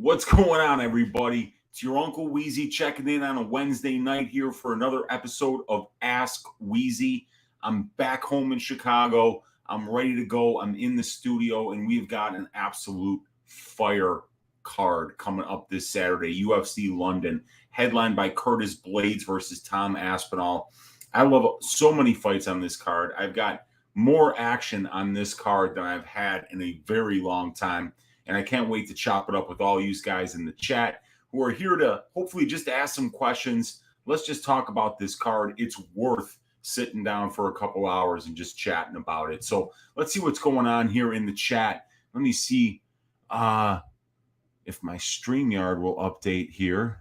What's going on, everybody? It's your Uncle Weezy checking in on a Wednesday night here for another episode of Ask Weezy. I'm back home in Chicago. I'm ready to go. I'm in the studio, and we've got an absolute fire card coming up this Saturday. UFC London, headlined by Blaydes versus Tom Aspinall. I love so many fights on this card. I've got more action on this card than I've had in a very long time. And I can't wait to chop it up with all you guys in the chat who are here to hopefully just ask some questions. Let's just talk about this card. It's worth sitting down for a couple hours and just chatting about it. So let's see what's going on here in the chat. Let me see if my StreamYard will update here.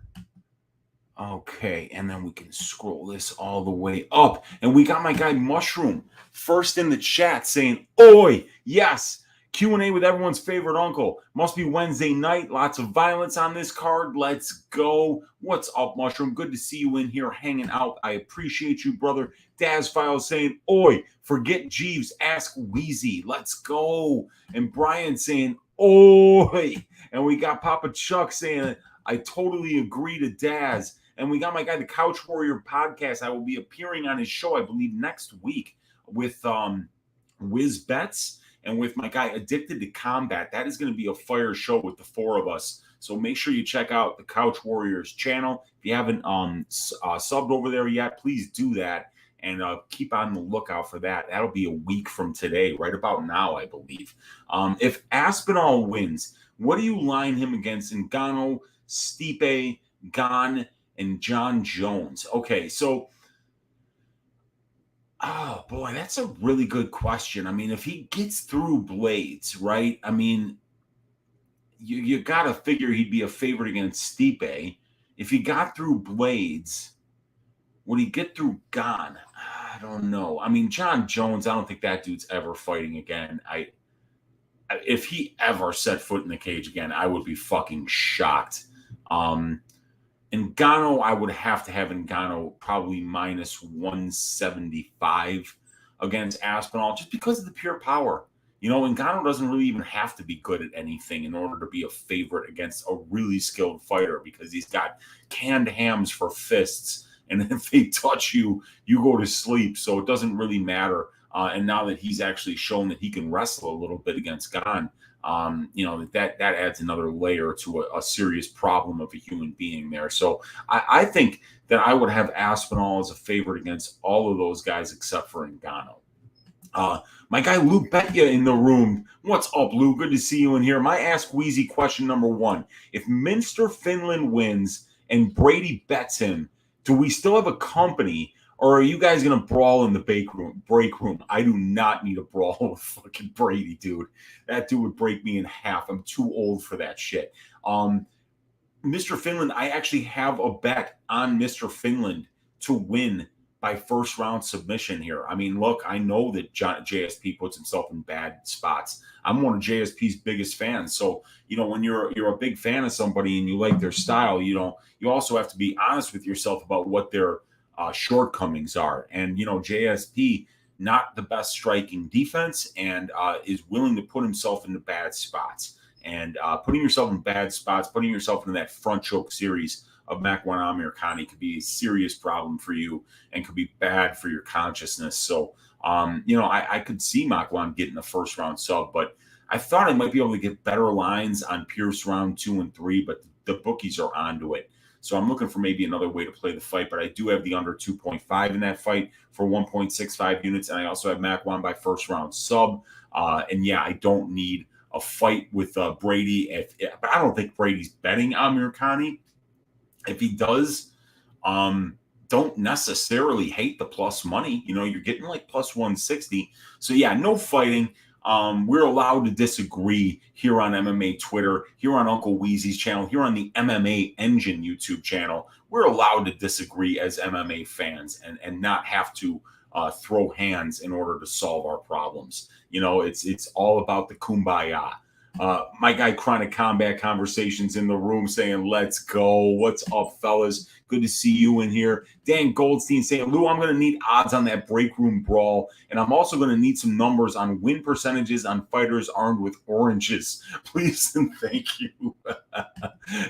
Okay, and then we can scroll this all the way up. And we got my guy Mushroom first in the chat saying, "Oi, yes. Q&A with everyone's favorite uncle. Must be Wednesday night. Lots of violence on this card. Let's go." What's up, Mushroom? Good to see you in here hanging out. I appreciate you, brother. Daz Files saying, "Oi, forget Jeeves. Ask Weezy. Let's go." And Brian saying, "Oi." And we got Papa Chuck saying, "I totally agree to Daz." And we got my guy, the Couch Warrior Podcast. I will be appearing on his show, I believe, next week with Wiz Betts. And with my guy Addicted to Combat. That is going to be a fire show with the four of us. So make sure you check out the Couch Warriors channel. If you haven't subbed over there yet, please do that. And keep on the lookout for that. That'll be a week from today, right about now, I believe. If Aspinall wins, what do you line him against Ngannou, Stipe, Gane, and John Jones? Okay, so... oh, boy, that's a really good question. I mean, if he gets through Blaydes, right? I mean, you got to figure he'd be a favorite against Stipe. If he got through Blaydes, would he get through Gane? I don't know. I mean, John Jones, I don't think that dude's ever fighting again. If he ever set foot in the cage again, I would be fucking shocked. Ngannou, I would have to have Ngannou probably minus 175 against Aspinall just because of the pure power. You know, Ngannou doesn't really even have to be good at anything in order to be a favorite against a really skilled fighter because he's got canned hams for fists. And if they touch you, you go to sleep. So it doesn't really matter. And now that he's actually shown that he can wrestle a little bit against Gane, you know, that adds another layer to a serious problem of a human being there. So I think that I would have Aspinall as a favorite against all of those guys except for Ngannou. My guy Lou Betya in the room. What's up, Lou? Good to see you in here. My Ask Weezy question number one. If Minster Finland wins and Brady bets him, do we still have a company? Or are you guys going to brawl in the break room? I do not need a brawl with fucking Brady, dude. That dude would break me in half. I'm too old for that shit. Mr. Finland, I actually have a bet on Mr. Finland to win by first round submission here. I mean, look, I know that JSP puts himself in bad spots. I'm one of JSP's biggest fans. So, you know, when you're a big fan of somebody and you like their style, you know, you also have to be honest with yourself about what their shortcomings are. And, you know, JSP, not the best striking defense and is willing to put himself into bad spots. And putting yourself in bad spots, putting yourself into that front choke series of Makwan Amirkhani could be a serious problem for you and could be bad for your consciousness. So, you know, I could see Makwan getting a first round sub, but I thought I might be able to get better lines on Pierce round 2 and 3, but the bookies are onto it. So I'm looking for maybe another way to play the fight, but I do have the under 2.5 in that fight for 1.65 units, and I also have Makwan by first round sub. And yeah, I don't need a fight with Brady. But I don't think Brady's betting Amirkhani. If he does, don't necessarily hate the plus money. You know, you're getting like plus 160. So yeah, no fighting. We're allowed to disagree here on MMA Twitter, here on Uncle Weezy's channel, here on the MMA Engine YouTube channel. We're allowed to disagree as MMA fans and not have to throw hands in order to solve our problems. You know, it's all about the kumbaya. My guy Chronic Combat Conversations in the room saying, let's go. What's up, fellas? Good to see you in here. Dan Goldstein saying, Lou, I'm going to need odds on that break room brawl. And I'm also going to need some numbers on win percentages on fighters armed with oranges. Please and thank you.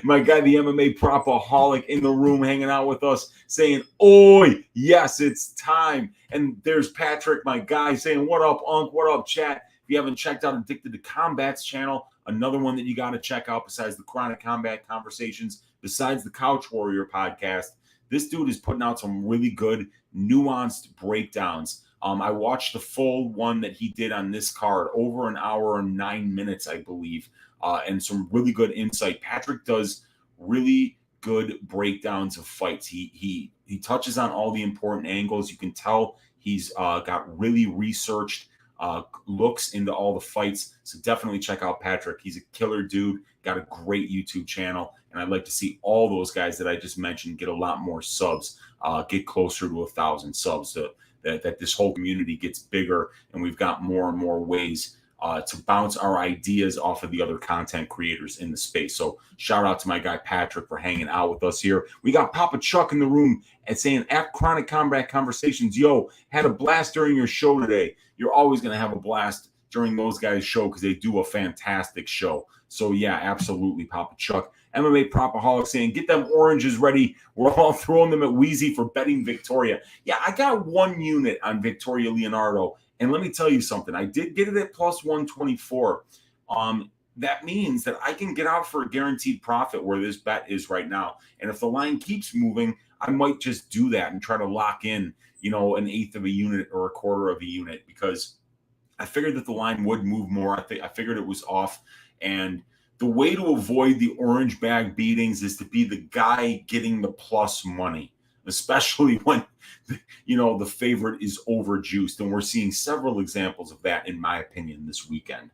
My guy, the MMA Propaholic in the room hanging out with us saying, oi, yes, it's time. And there's Patrick, my guy, saying, what up, Unc? What up, chat? If you haven't checked out Addicted to Combat's channel, another one that you got to check out besides the Chronic Combat Conversations, besides the Couch Warrior podcast, this dude is putting out some really good, nuanced breakdowns. I watched the full one that he did on this card, over an hour and 9 minutes, I believe, and some really good insight. Patrick does really good breakdowns of fights. He touches on all the important angles. You can tell he's got really researched looks into all the fights. So definitely check out Patrick. He's a killer dude, got a great YouTube channel. And I'd like to see all those guys that I just mentioned get a lot more subs, get closer to 1,000 subs so that this whole community gets bigger. And we've got more and more ways to bounce our ideas off of the other content creators in the space. So shout out to my guy Patrick for hanging out with us here. We got Papa Chuck in the room and saying, at Chronic Combat Conversations, yo, had a blast during your show today. You're always going to have a blast during those guys' show because they do a fantastic show. So yeah, absolutely, Papa Chuck. MMA Propaholic saying, get them oranges ready. We're all throwing them at Weezy for betting Victoria. Yeah, I got one unit on Victoria Leonardo. And let me tell you something. I did get it at plus 124. That means that I can get out for a guaranteed profit where this bet is right now. And if the line keeps moving, I might just do that and try to lock in, an eighth of a unit or a quarter of a unit, because I figured that the line would move more. I figured it was off. And the way to avoid the orange bag beatings is to be the guy getting the plus money, especially when, the favorite is overjuiced. And we're seeing several examples of that, in my opinion, this weekend.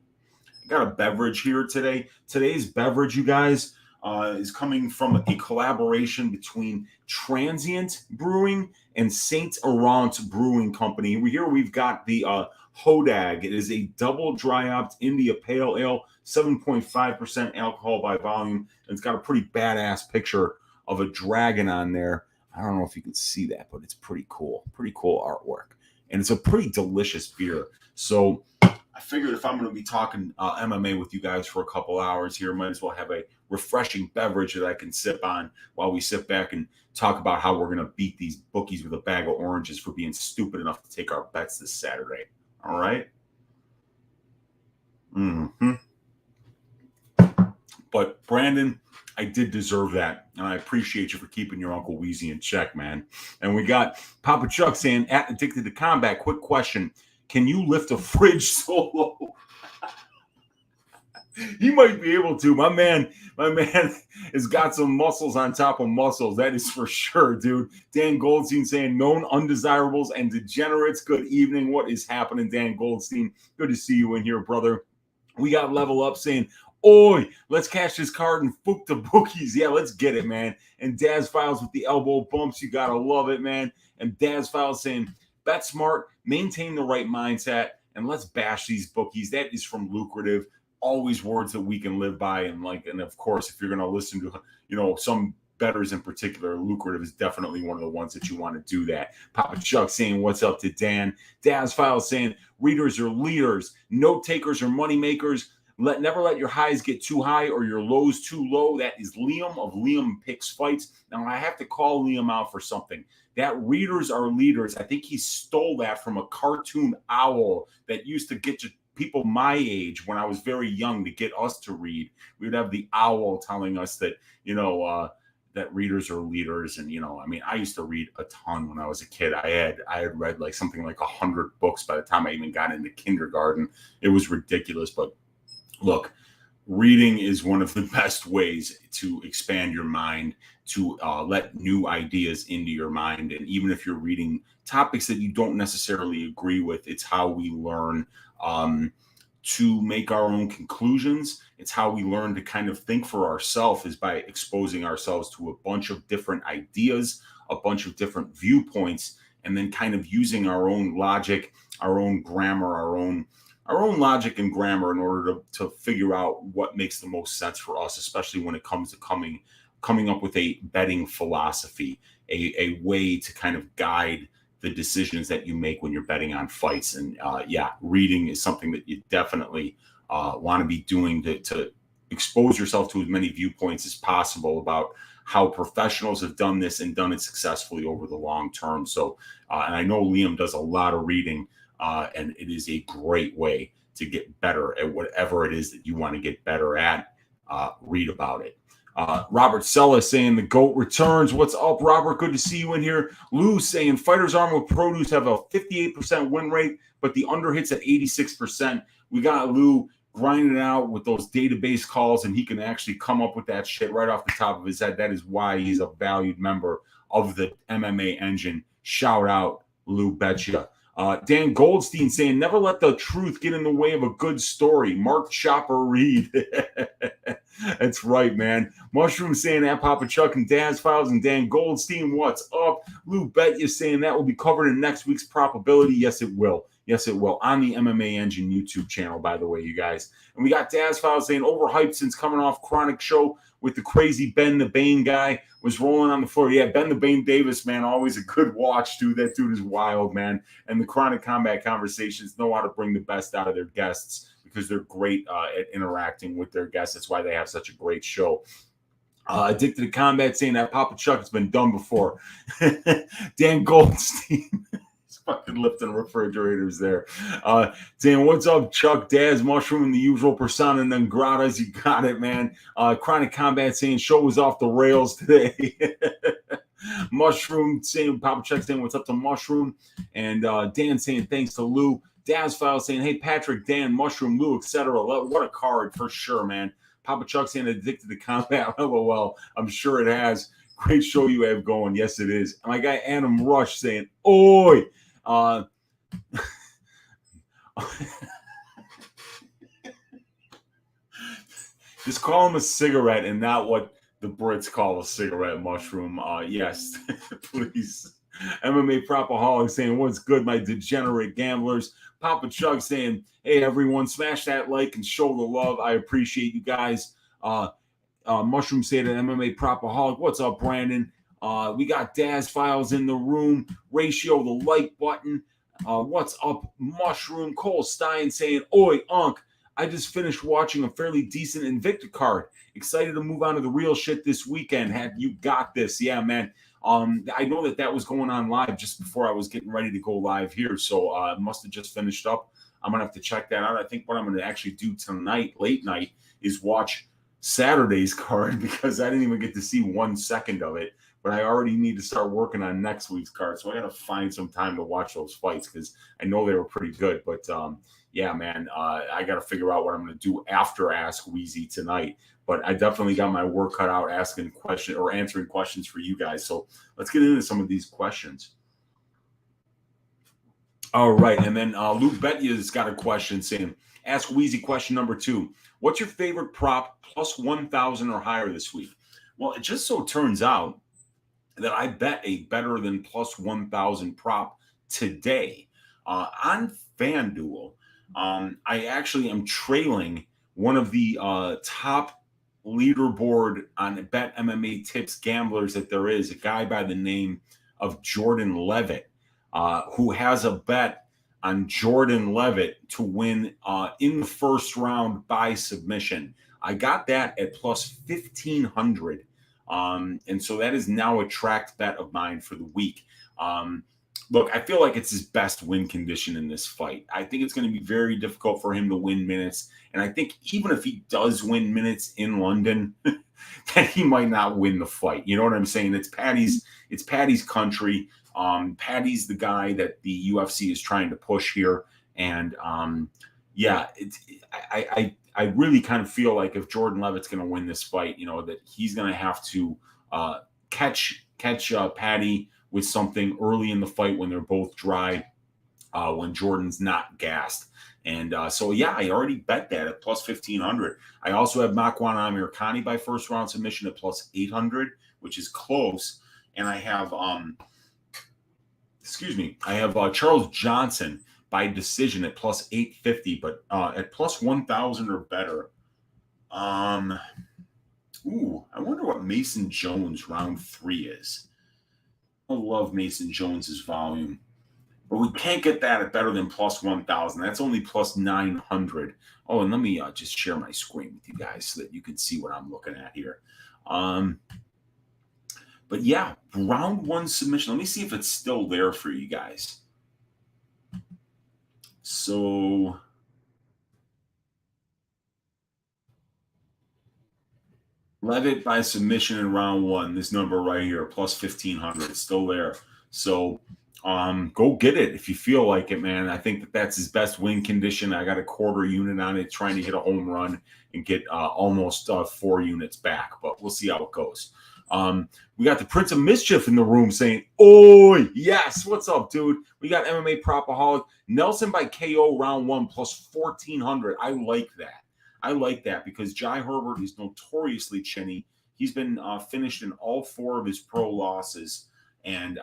I got a beverage here today. Today's beverage, you guys, is coming from a collaboration between Transient Brewing and Saint Laurent Brewing Company. Here we've got the Hodag. It is a double dry hopped India Pale Ale, 7.5% alcohol by volume. And it's got a pretty badass picture of a dragon on there. I don't know if you can see that, but it's pretty cool. Pretty cool artwork. And it's a pretty delicious beer. So I figured if I'm going to be talking MMA with you guys for a couple hours here, might as well have a refreshing beverage that I can sip on while we sit back and talk about how we're going to beat these bookies with a bag of oranges for being stupid enough to take our bets this Saturday. All right? Mm-hmm. But Brandon, I did deserve that. And I appreciate you for keeping your Uncle Weezy in check, man. And we got Papa Chuck saying, at Addicted to Combat, quick question. Can you lift a fridge solo? He might be able to. My man has got some muscles on top of muscles. That is for sure, dude. Dan Goldstein saying, known undesirables and degenerates. Good evening. What is happening, Dan Goldstein? Good to see you in here, brother. We got Level Up saying, oi, let's cash this card and fook the bookies. Yeah, let's get it, man. And Daz Files with the elbow bumps. You got to love it, man. And Daz Files saying, bet smart, maintain the right mindset, and let's bash these bookies. That is from Lucrative. Always words that we can live by. And of course, if you're going to listen to, some bettors in particular, Lucrative is definitely one of the ones that you want to do that. Papa Chuck saying, what's up to Dan? Daz Files saying, readers are leaders, note takers are money makers. Never let your highs get too high or your lows too low. That is Liam of Liam Picks Fights. Now, I have to call Liam out for something. That readers are leaders, I think he stole that from a cartoon owl that used to get people my age when I was very young to get us to read. We would have the owl telling us that, that readers are leaders. And, I used to read a ton when I was a kid. I had read something like 100 books by the time I even got into kindergarten. It was ridiculous, but look, reading is one of the best ways to expand your mind, to let new ideas into your mind. And even if you're reading topics that you don't necessarily agree with, it's how we learn to make our own conclusions. It's how we learn to kind of think for ourselves, is by exposing ourselves to a bunch of different ideas, a bunch of different viewpoints, and then kind of using our own logic, our own grammar, our logic and grammar in order to figure out what makes the most sense for us, especially when it comes to coming up with a betting philosophy, a way to kind of guide the decisions that you make when you're betting on fights. And reading is something that you definitely want to be doing to expose yourself to as many viewpoints as possible about how professionals have done this and done it successfully over the long term. So, and I know Liam does a lot of reading, and it is a great way to get better at whatever it is that you want to get better at. Read about it. Robert Sella saying the GOAT returns. What's up, Robert? Good to see you in here. Lou saying Fighters Arm with Produce have a 58% win rate, but the under hits at 86%. We got Lou grinding it out with those database calls, and he can actually come up with that shit right off the top of his head. That is why he's a valued member of the MMA engine. Shout out, Lou Betcha. Dan Goldstein saying, never let the truth get in the way of a good story. Mark Chopper Reed. That's right, man. Mushroom saying that Papa Chuck and Daz Files and Dan Goldstein, what's up? Lou Bet you saying that will be covered in next week's probability. Yes, it will. Yes, it will. On the MMA Engine YouTube channel, by the way, you guys. And we got Daz Files saying overhyped since coming off Chronic show with the crazy Ben the Bane guy was rolling on the floor. Yeah, Ben the Bane Davis, man, always a good watch, dude. That dude is wild, man. And the Chronic Combat Conversations know how to bring the best out of their guests because they're great at interacting with their guests. That's why they have such a great show. Addicted to Combat saying that Papa Chuck has been done before. Dan Goldstein. Fucking lifting refrigerators there. Dan, what's up, Chuck? Daz, Mushroom, and the usual persona non gratas. You got it, man. Chronic Combat saying show was off the rails today. Mushroom saying, Papa Chuck saying what's up to Mushroom. And Dan saying thanks to Lou. Daz File saying, hey, Patrick, Dan, Mushroom, Lou, etc. What a card for sure, man. Papa Chuck saying addicted to combat. LOL. I'm sure it has. Great show you have going. Yes, it is. My guy Adam Rush saying, oi. Just call him a cigarette and not what the Brits call a cigarette, Mushroom. Yes, please. MMA Propaholic saying, what's good, my degenerate gamblers? Papa Chug saying, hey, everyone, smash that like and show the love. I appreciate you guys. Mushroom saying an MMA Propaholic. What's up, Brandon? We got Daz Files in the room. Ratio the like button. What's up, Mushroom? Cole Stein saying, oi, Unc. I just finished watching a fairly decent Invicta card. Excited to move on to the real shit this weekend. Have you got this? Yeah, man. I know that was going on live just before I was getting ready to go live here. So must have just finished up. I'm going to have to check that out. I think what I'm going to actually do tonight, late night, is watch Saturday's card because I didn't even get to see 1 second of it. But I already need to start working on next week's card. So I got to find some time to watch those fights because I know they were pretty good. But yeah, man, I got to figure out what I'm going to do after Ask Weezy tonight. But I definitely got my work cut out asking questions or answering questions for you guys. So let's get into some of these questions. All right. And then Luke Betya's got a question saying, Ask Weezy question number 2. What's your favorite prop plus 1,000 or higher this week? Well, it just so turns out that I bet a better than plus 1,000 prop today on FanDuel. I actually am trailing one of the top leaderboard on Bet MMA Tips gamblers that there is, a guy by the name of Jordan Levitt, who has a bet on Jordan Levitt to win in the first round by submission. I got that at plus 1,500. And so that is now a tracked bet of mine for the week. Look, I feel like it's his best win condition in this fight. I think it's going to be very difficult for him to win minutes. And I think even if he does win minutes in London, that he might not win the fight. You know what I'm saying? It's Paddy's country. Paddy's the guy that the UFC is trying to push here. And I really kind of feel like if Jordan Levitt's going to win this fight, you know, that he's going to have to catch Paddy with something early in the fight when they're both dry, when Jordan's not gassed. And so, yeah, I already bet that at plus 1,500. I also have Makwan Amirkhani by first round submission at plus 800, which is close. And I have, I have Charles Johnson by decision at plus 850, but at plus 1,000 or better. Ooh, I wonder what Mason Jones round 3 is. I love Mason Jones's volume, but we can't get that at better than plus 1,000. That's only plus 900. Oh, and let me just share my screen with you guys so that you can see what I'm looking at here. But yeah, round 1 submission. Let me see if it's still there for you guys. So Levitt by submission in round 1. This number right here, plus 1,500, it's still there. So go get it if you feel like it, man. I think that's his best win condition. I got a quarter unit on it, trying to hit a home run and get almost 4 units back, but we'll see how it goes. We got the Prince of Mischief in the room saying, "Oh yes, what's up, dude?" We got MMA Propaholic Nelson by KO round 1 plus 1,400. I like that. I like that because Jai Herbert is notoriously chinny. He's been finished in all 4 of his pro losses, and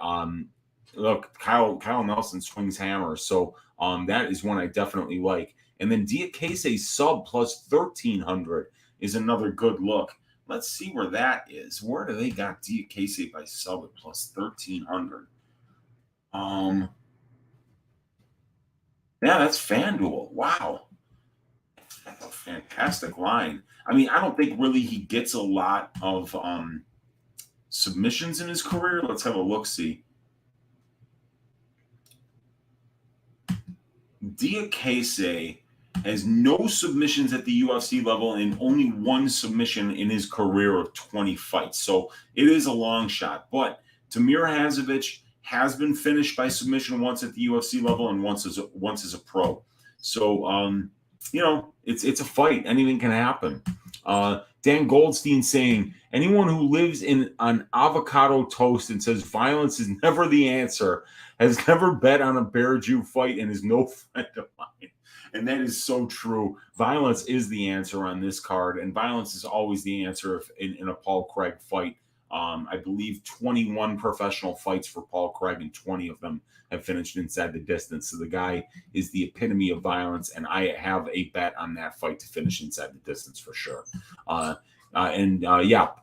look, Kyle Nelson swings hammers, so that is one I definitely like. And then Diakese sub plus 1,300 is another good look. Let's see where that is. Where do they got Diakese by sub at plus 1,300? Yeah, that's FanDuel. Wow. That's a fantastic line. I mean, I don't think really he gets a lot of submissions in his career. Let's have a look-see. Diakese has no submissions at the UFC level and only 1 submission in his career of 20 fights. So it is a long shot. But Tamir Hazovich has been finished by submission once at the UFC level and once as a pro. So you know, it's a fight. Anything can happen. Dan Goldstein saying, anyone who lives on avocado toast and says violence is never the answer has never bet on a Bear Jew fight and is no friend of mine. And that is so true. Violence is the answer on this card, and violence is always the answer in a Paul Craig fight. I believe 21 professional fights for Paul Craig, and 20 of them have finished inside the distance. So the guy is the epitome of violence, and I have a bet on that fight to finish inside the distance for sure. Yeah,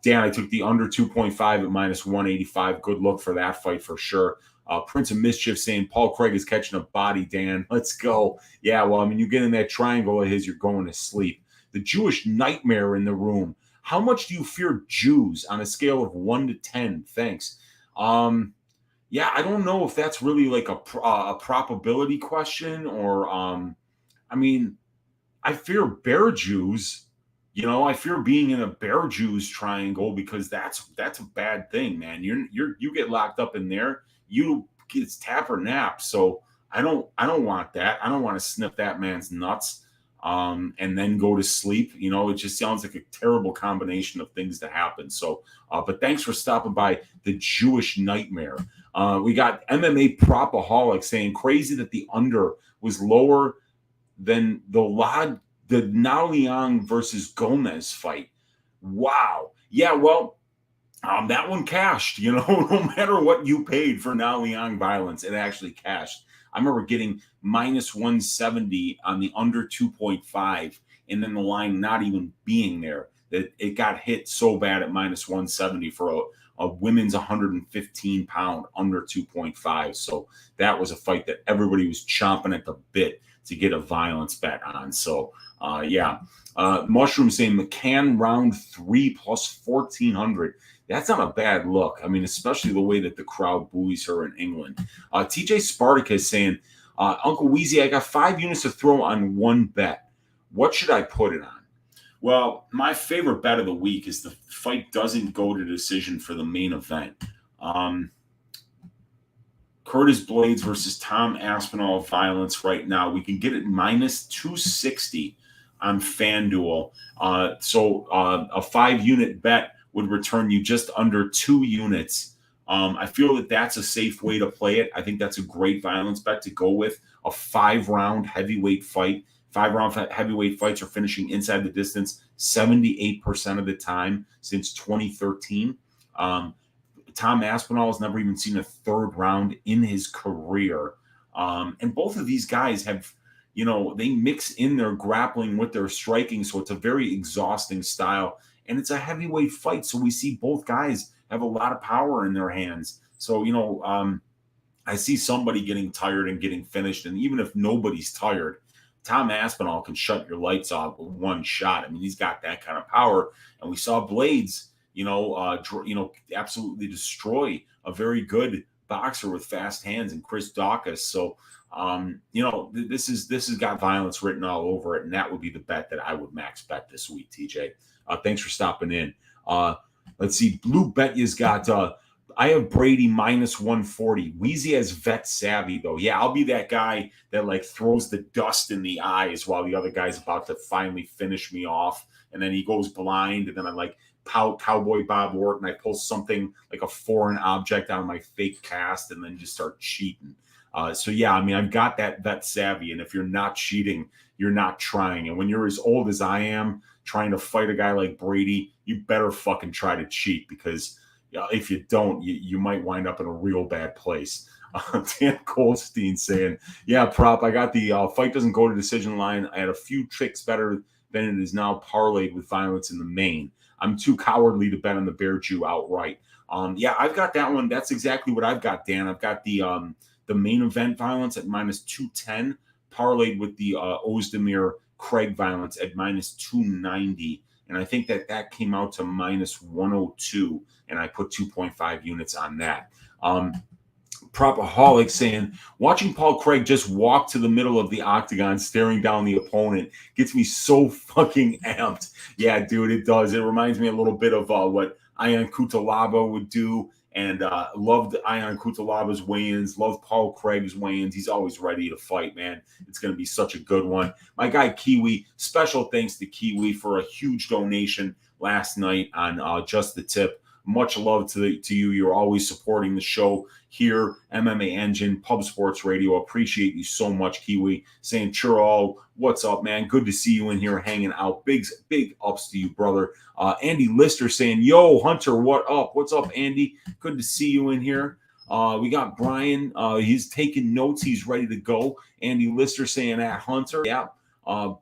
Dan, I took the under 2.5 at minus 185. Good look for that fight for sure. Prince of Mischief saying Paul Craig is catching a body, Dan. Let's go. Yeah, well, I mean, you get in that triangle of his, you're going to sleep. The Jewish Nightmare in the room. How much do you fear Jews on a scale of 1 to 10? Thanks. Yeah, I don't know if that's really like a probability question or, I mean, I fear bear Jews. You know, I fear being in a bear Jews triangle because that's a bad thing, man. You get locked up in there. It's tap or nap. So I don't want that. I don't want to sniff that man's nuts and then go to sleep. You know, it just sounds like a terrible combination of things to happen. So, but thanks for stopping by the Jewish Nightmare. We got MMA Propaholic saying crazy that the under was lower than the Naliang versus Gomez fight. Wow. Yeah, well, that one cashed, you know, no matter what you paid for Naliang violence, it actually cashed. I remember getting minus 170 on the under 2.5, and then the line not even being there. That it got hit so bad at minus 170 for a women's 115-pound under 2.5. So that was a fight that everybody was chomping at the bit to get a violence bet on. So, yeah. Mushroom saying McCann round 3 plus 1,400. That's not a bad look. I mean, especially the way that the crowd buoys her in England. TJ Spartacus saying, Uncle Weezy, I got 5 units to throw on one bet. What should I put it on? Well, my favorite bet of the week is the fight doesn't go to decision for the main event. Curtis Blaydes versus Tom Aspinall violence right now. We can get it minus 260 on FanDuel. So a 5-unit bet would return you just under 2 units. I feel that that's a safe way to play it. I think that's a great violence bet to go with. A 5-round heavyweight fight. 5-round heavyweight fights are finishing inside the distance 78% of the time since 2013. Tom Aspinall has never even seen a 3rd round in his career. And both of these guys have, they mix in their grappling with their striking. So it's a very exhausting style. And it's a heavyweight fight. So we see both guys have a lot of power in their hands. So, I see somebody getting tired and getting finished. And even if nobody's tired, Tom Aspinall can shut your lights off with one shot. I mean, he's got that kind of power. And we saw Blaydes, absolutely destroy a very good boxer with fast hands and Chris Dawkins. So, this has got violence written all over it. And that would be the bet that I would max bet this week, TJ. Thanks for stopping in. Let's see. Blue Betya's got, I have Brady minus 140. Weezy has vet savvy, though. Yeah, I'll be that guy that like throws the dust in the eyes while the other guy's about to finally finish me off. And then he goes blind. And then I'm like, Cowboy Bob Orton. I pull something like a foreign object out of my fake cast and then just start cheating. So, yeah, I mean, I've got that vet savvy. And if you're not cheating, you're not trying. And when you're as old as I am, trying to fight a guy like Brady, you better fucking try to cheat, because if you don't, you might wind up in a real bad place. Dan Goldstein saying, yeah, prop, I got the fight doesn't go to decision line. I had a few tricks better than it is now parlayed with violence in the main. I'm too cowardly to bet on the Bear Jew outright. Yeah, I've got that one. That's exactly what I've got, Dan. I've got the main event violence at minus 210, parlayed with the Ozdemir Craig violence at minus 290. And I think that came out to minus 102. And I put 2.5 units on that. Propaholic saying, watching Paul Craig just walk to the middle of the octagon, staring down the opponent, gets me so fucking amped. Yeah, dude, it does. It reminds me a little bit of what Ion Cutelaba would do. And loved Ion Cutelaba's weigh-ins, loved Paul Craig's weigh-ins. He's always ready to fight, man. It's going to be such a good one. My guy Kiwi, special thanks to Kiwi for a huge donation last night on Just the Tip. Much love to you. You're always supporting the show here, MMA Engine, Pub Sports Radio. Appreciate you so much, Kiwi. Saying, Churro, what's up, man? Good to see you in here hanging out. Big ups to you, brother. Andy Lister saying, yo, Hunter, what up? What's up, Andy? Good to see you in here. We got Brian. He's taking notes. He's ready to go. Andy Lister saying, at Hunter. Yeah.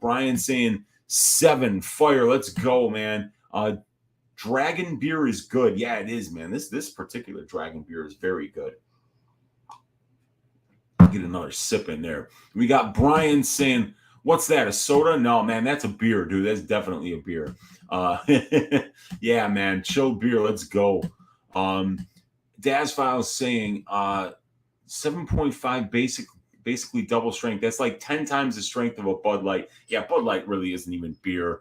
Brian saying, 7 fire. Let's go, man. Dragon beer is good. Yeah, it is, man. This particular dragon beer is very good. Get another sip in there. We got Brian saying, what's that, a soda? No, man, that's a beer, dude. That's definitely a beer. Yeah, man, chilled beer. Let's go. Daz Files saying 7.5 basically double strength. That's like 10 times the strength of a Bud Light. Yeah, Bud Light really isn't even beer.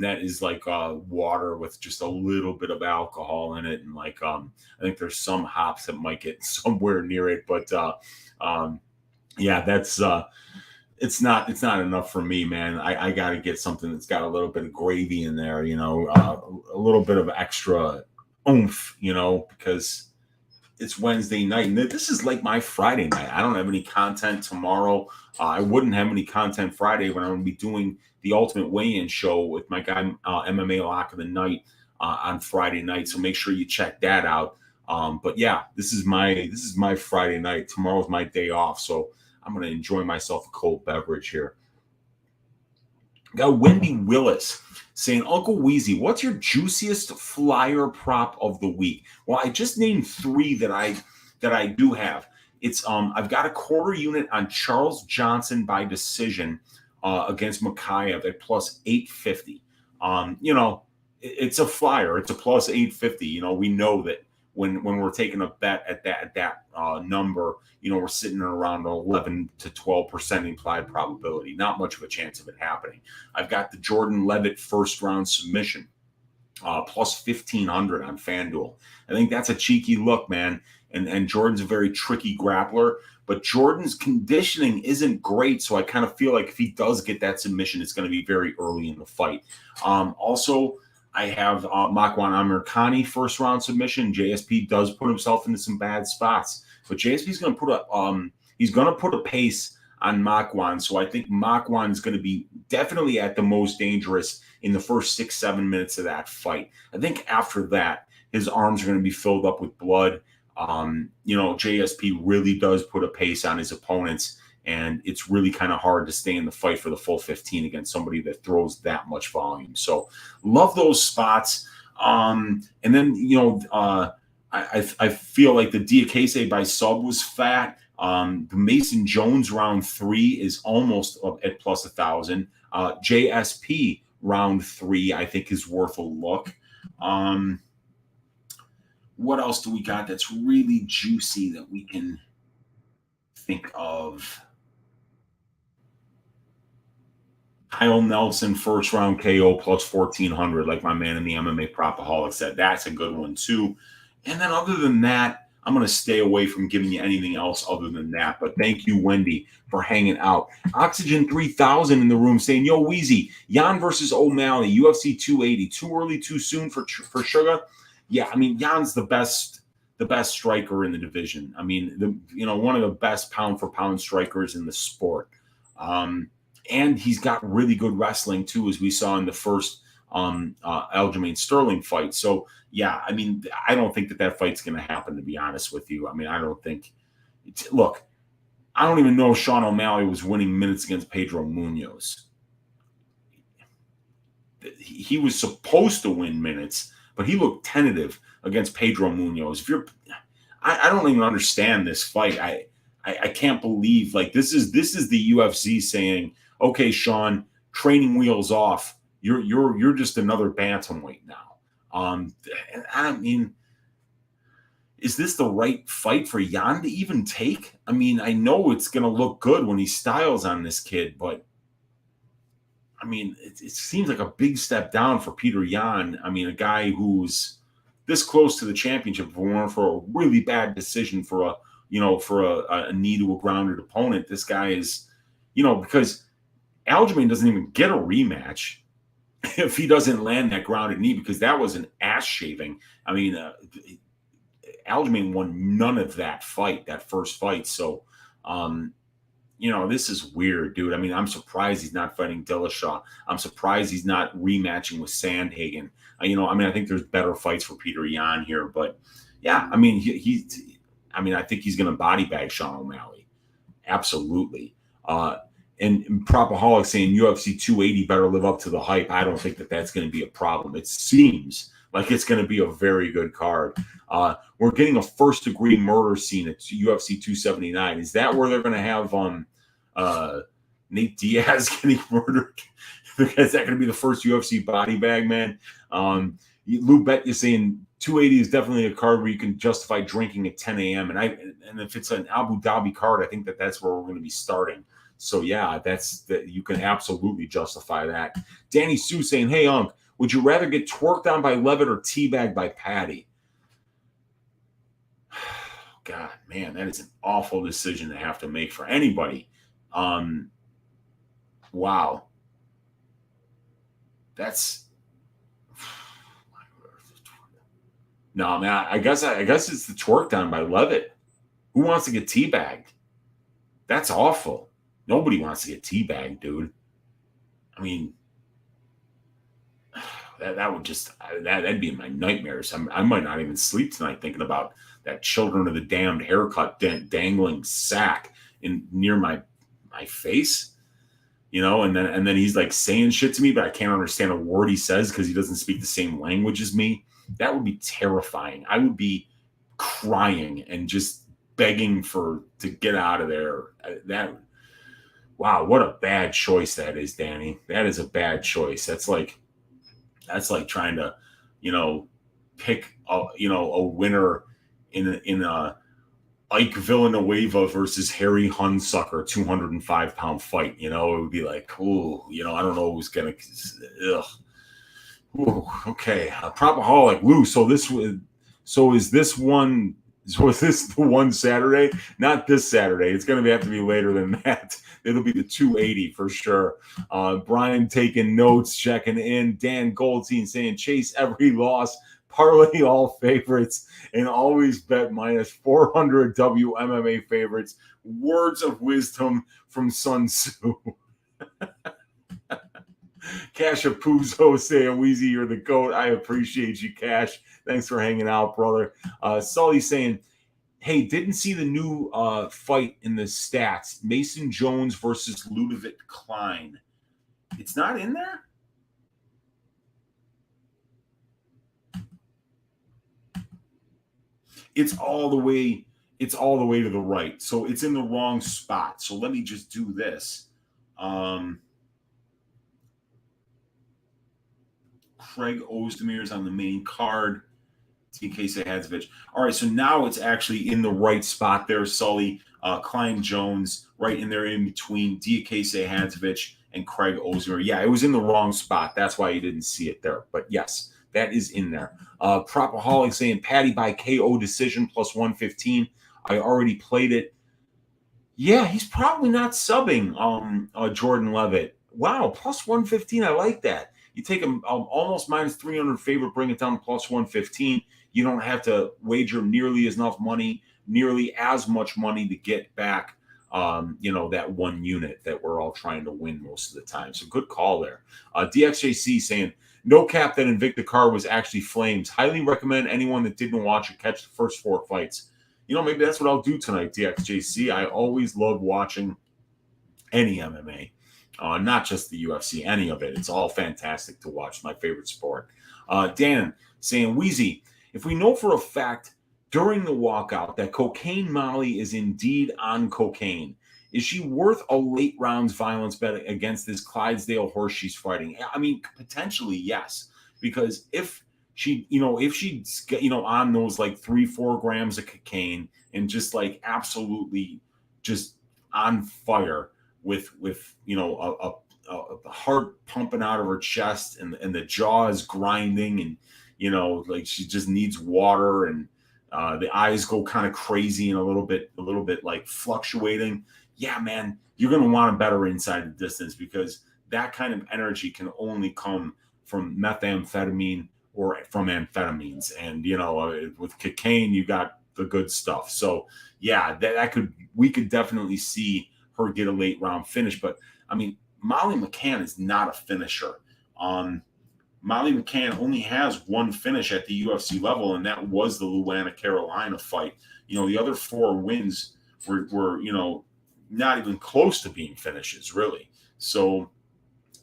That is like water with just a little bit of alcohol in it, and like I think there's some hops that might get somewhere near it, but yeah, that's it's not enough for me, man. I got to get something that's got a little bit of gravy in there, a little bit of extra oomph, because it's Wednesday night, and this is like my Friday night. I don't have any content tomorrow. I wouldn't have any content Friday when I'm going to be doing the Ultimate Weigh-In show with my guy MMA Lock of the Night on Friday night. So make sure you check that out. But yeah, this is my Friday night. Tomorrow's my day off, so I'm going to enjoy myself a cold beverage here. Got Wendy Willis saying, Uncle Weezy, what's your juiciest flyer prop of the week? Well, I just named 3 that I do have. It's I've got a quarter unit on Charles Johnson by decision against Makayev at plus 850. It's a flyer. It's a plus 850. We know that when we're taking a bet at that number, we're sitting around 11 to 12% implied probability. Not much of a chance of it happening. I've got the Jordan Levitt first round submission plus 1,500 on FanDuel. I think that's a cheeky look, man. And Jordan's a very tricky grappler, but Jordan's conditioning isn't great. So I kind of feel like if he does get that submission, it's going to be very early in the fight. Also, I have Makwan Amirkhani first round submission. JSP does put himself into some bad spots, but JSP's going to put a pace on Makwan. So I think Makwan is going to be definitely at the most dangerous in the first 6-7 minutes of that fight. I think after that, his arms are going to be filled up with blood. JSP really does put a pace on his opponents, and it's really kind of hard to stay in the fight for the full 15 against somebody that throws that much volume. So love those spots. And then, I feel like the Diakese by sub was fat. The Mason Jones round 3 is almost at plus 1,000. JSP round 3, I think, is worth a look. What else do we got that's really juicy that we can think of? Kyle Nelson, first round KO plus 1,400, like my man in the MMA Propaholic said. That's a good one, too. And then other than that, I'm going to stay away from giving you anything else other than that. But thank you, Wendy, for hanging out. Oxygen 3000 in the room saying, yo, Weezy, Jan versus O'Malley, UFC 280. Too early, too soon for Sugar? Yeah, I mean, Jan's the best striker in the division. I mean, one of the best pound for pound strikers in the sport. And he's got really good wrestling too, as we saw in the first Aljamain Sterling fight. So yeah, I mean, I don't think that fight's going to happen, to be honest with you. I mean, I don't think. Look, I don't even know if Sean O'Malley was winning minutes against Pedro Munoz. He was supposed to win minutes, but he looked tentative against Pedro Munoz. I don't even understand this fight. I can't believe, like, this is the UFC saying, okay, Sean, training wheels off. You're just another bantamweight now. I mean, is this the right fight for Jan to even take? I mean, I know it's going to look good when he styles on this kid, but I mean, it seems like a big step down for Peter Yan. I mean, a guy who's this close to the championship for a really bad decision for a knee to a grounded opponent. This guy is, because Aljamain doesn't even get a rematch if he doesn't land that grounded knee, because that was an ass shaving. I mean, Aljamain won none of that first fight. So, this is weird, dude. I mean, I'm surprised he's not fighting Dillashaw. I'm surprised he's not rematching with Sandhagen. I think there's better fights for Peter Yan here, but yeah, I mean, I think he's going to body bag Sean O'Malley. Absolutely. And Propaholic saying UFC 280 better live up to the hype. I don't think that that's going to be a problem. It seems like it's going to be a very good card. We're getting a first degree murder scene at UFC 279. Is that where they're going to have Nate Diaz getting murdered? Is that going to be the first UFC body bag, man? Lou Bet is saying 280 is definitely a card where you can justify drinking at 10 a.m. And if it's an Abu Dhabi card, I think that's where we're going to be starting. So yeah, you can absolutely justify that. Danny Sue saying, hey, Unc, would you rather get twerked on by Levitt or teabagged by Patty? God, man, that is an awful decision to have to make for anybody. Wow. No, man, I guess it's the twerked on by Levitt. Who wants to get teabagged? That's awful. Nobody wants to get teabagged, dude. I mean, that'd be in my nightmares. I might not even sleep tonight thinking about that Children of the Damned haircut dangling sack near my face, and then he's like saying shit to me, but I can't understand a word he says because he doesn't speak the same language as me. That would be terrifying. I would be crying and just begging to get out of there. Wow, what a bad choice that is, Danny. That is a bad choice. That's like trying to, pick a winner in a Ike Villanueva versus Harry Hunsucker 205-pound fight. It would be like, ooh, I don't know who's gonna. Ugh. Ooh, okay, Propaholic Lou. Is this the one Saturday? Not this Saturday. It's going to have to be later than that. It'll be the 280 for sure. Brian taking notes, checking in. Dan Goldstein saying chase every loss, parlay all favorites, and always bet minus 400 WMMA favorites. Words of wisdom from Sun Tzu. Cash Apuzzo saying, Weezy, you're the GOAT. I appreciate you, Cash. Thanks for hanging out, brother. Sully saying, Hey, didn't see the new fight in the stats. Mason Jones versus Ludovic Klein. It's not in there? It's all the way to the right. So it's in the wrong spot. So let me just do this. Craig Ozdemir's on the main card. TK Sahadzovich. All right, so now it's actually in the right spot there, Sully. Klein Jones, right in there in between DK Sahadzovich and Craig Ozdemir. Yeah, it was in the wrong spot. That's why you didn't see it there. But yes, that is in there. Propaholic saying Patty by KO decision plus 115. I already played it. Yeah, he's probably not subbing Jordan Levitt. Wow, plus 115. I like that. You take him almost minus 300 favorite, bring it down to plus 115. You don't have to wager nearly as much money to get back, that one unit that we're all trying to win most of the time. So good call there. DXJC saying, no cap that Invicta card was actually Flames. Highly recommend anyone that didn't watch it catch the first 4 fights. Maybe that's what I'll do tonight, DXJC. I always love watching any MMA, not just the UFC, any of it. It's all fantastic to watch. My favorite sport. Dan saying, Weezy, if we know for a fact during the walkout that Cocaine Molly is indeed on cocaine, is she worth a late rounds violence bet against this Clydesdale horse she's fighting? I mean, potentially, yes. Because if she's on those like 3-4 grams of cocaine and just like absolutely just on fire with a heart pumping out of her chest and the jaw is grinding and like she just needs water and the eyes go kind of crazy and a little bit like fluctuating. Yeah, man, you're going to want to bet her inside the distance because that kind of energy can only come from methamphetamine or from amphetamines. And, with cocaine, you got the good stuff. So, yeah, we could definitely see her get a late round finish. But, I mean, Molly McCann is not a finisher. Molly McCann only has one finish at the UFC level, and that was the Louisiana Carolina fight. The other 4 wins were not even close to being finishes, really. So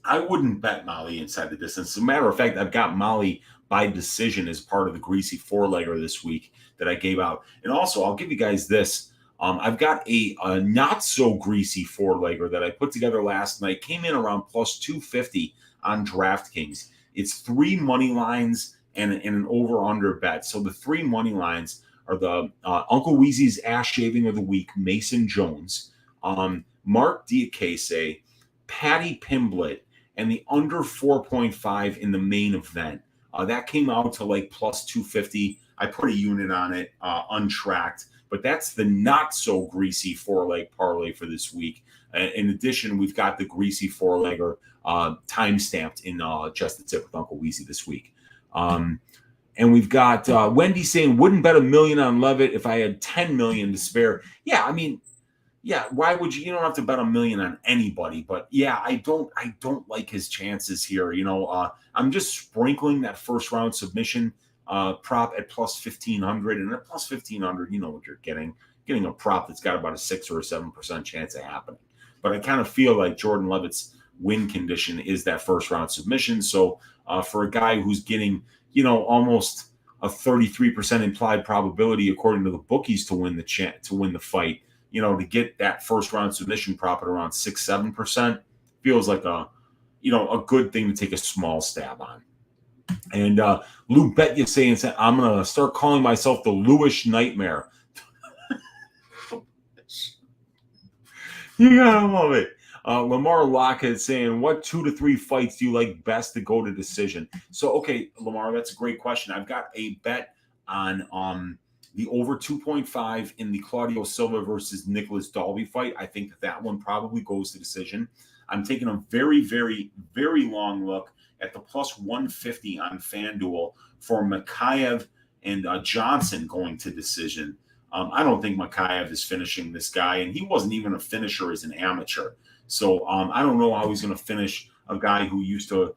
I wouldn't bet Molly inside the distance. As a matter of fact, I've got Molly by decision as part of the greasy 4-legger this week that I gave out. And also, I'll give you guys this. I've got a not so greasy 4-legger that I put together last night. Came in around plus 250 on DraftKings. It's 3 money lines and an over-under bet. So the 3 money lines are the Uncle Weezy's ass shaving of the week, Mason Jones, Mark Diakese, Patty Pimblett, and the under 4.5 in the main event. That came out to like plus 250. I put a unit on it, untracked, but that's the not so greasy 4-leg parlay for this week. In addition, we've got the greasy 4-legger time stamped in Just the Tip with Uncle Weezy this week. And we've got Wendy saying, wouldn't bet $1 million on Levitt if I had 10 million to spare. Yeah, I mean, yeah, why would you? You don't have to bet $1 million on anybody, but yeah, I don't like his chances here. I'm just sprinkling that first round submission prop at plus 1,500, and at plus 1,500, you know what you're getting a prop that's got about a 6 or a 7% chance of happening. But I kind of feel like Jordan Levitt's win condition is that first round submission. So for a guy who's getting almost a 33% implied probability according to the bookies to win the fight. To get that first round submission prop at around 6-7% feels like a good thing to take a small stab on. And Lou Betya saying, I'm going to start calling myself the Lewis Nightmare. You gotta love it. Lamar Lockett saying, what 2 to 3 fights do you like best to go to decision? So, okay, Lamar, that's a great question. I've got a bet on the over 2.5 in the Claudio Silva versus Nicholas Dalby fight. I think that one probably goes to decision. I'm taking a very, very, very long look at the plus 150 on FanDuel for Makayev and Johnson going to decision. I don't think Makayev is finishing this guy, and he wasn't even a finisher as an amateur. So I don't know how he's going to finish a guy who used to,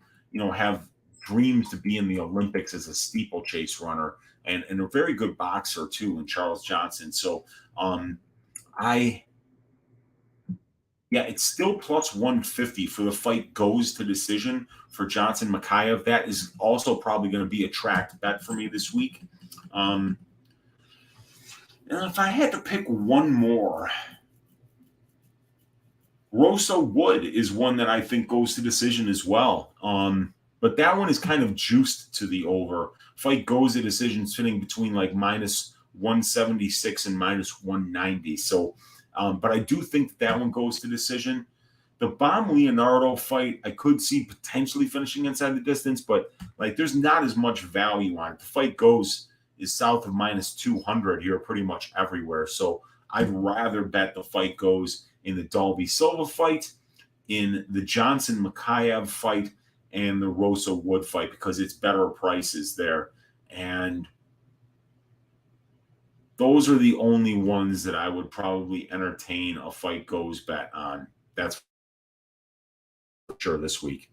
have dreams to be in the Olympics as a steeplechase runner. and a very good boxer too in Charles Johnson. So it's still plus 150 for the fight goes to decision for Johnson Makayev. That is also probably going to be a tracked bet for me this week. And if I had to pick one more, Rosa Wood is one that I think goes to decision as well. But that one is kind of juiced to the over. Fight goes to decision sitting between like minus 176 and minus 190. So, but I do think that one goes to decision. The Baum Leonardo fight, I could see potentially finishing inside the distance, but like there's not as much value on it. The fight goes is south of minus 200 here pretty much everywhere. So I'd rather bet the fight goes in the Dalby Silva fight, in the Johnson Makayev fight, and the Rosa Wood fight because it's better prices there. And those are the only ones that I would probably entertain a fight goes bet on. That's for sure this week.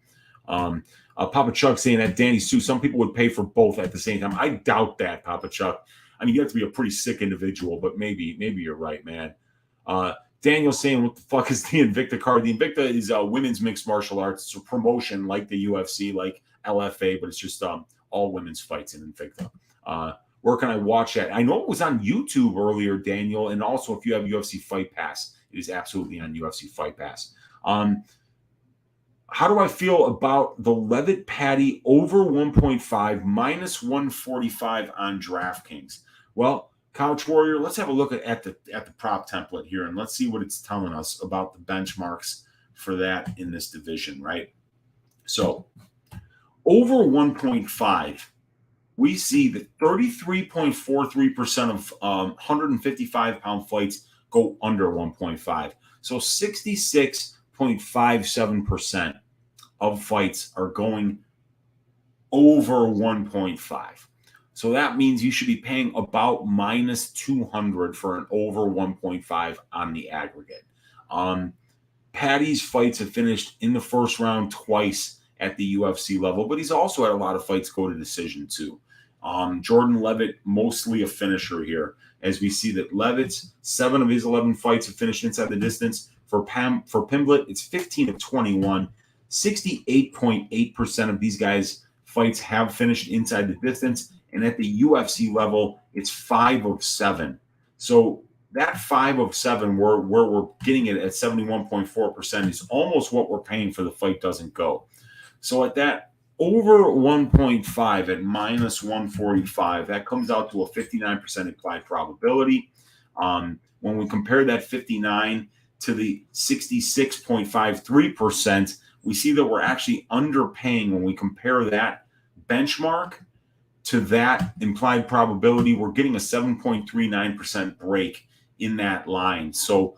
Papa Chuck saying that Danny Sue, some people would pay for both at the same time. I doubt that, Papa Chuck. I mean, you have to be a pretty sick individual, but maybe you're right, man. Daniel saying, what the fuck is the Invicta card? The Invicta is women's mixed martial arts. It's a promotion like the UFC, like LFA, but it's just all women's fights in Invicta. Where can I watch that? I know it was on YouTube earlier, Daniel, and also if you have UFC Fight Pass, it is absolutely on UFC Fight Pass. How do I feel about the Levitt Patty over 1.5 minus 145 on DraftKings? Well, Couch Warrior, let's have a look at the prop template here, and let's see what it's telling us about the benchmarks for that in this division, right? So over 1.5, we see that 33.43% of 155-pound fights go under 1.5. So 66.57% of fights are going over 1.5. So that means you should be paying about minus 200 for an over 1.5 on the aggregate. Patty's fights have finished in the first round twice at the UFC level, but he's also had a lot of fights go to decision too. Jordan Levitt, mostly a finisher here, as we see that Levitt's 7 of his 11 fights have finished inside the distance. For Pimblett, it's 15 of 21. 68.8% of these guys' fights have finished inside the distance. And at the UFC level, it's 5 of 7. So that 5 of 7, where we're getting it at 71.4%, is almost what we're paying for the fight doesn't go. So at that over 1.5 at minus 145, that comes out to a 59% implied probability. When we compare that 59 to the 66.53%, we see that we're actually underpaying when we compare that benchmark to that implied probability. We're getting a 7.39% break in that line. So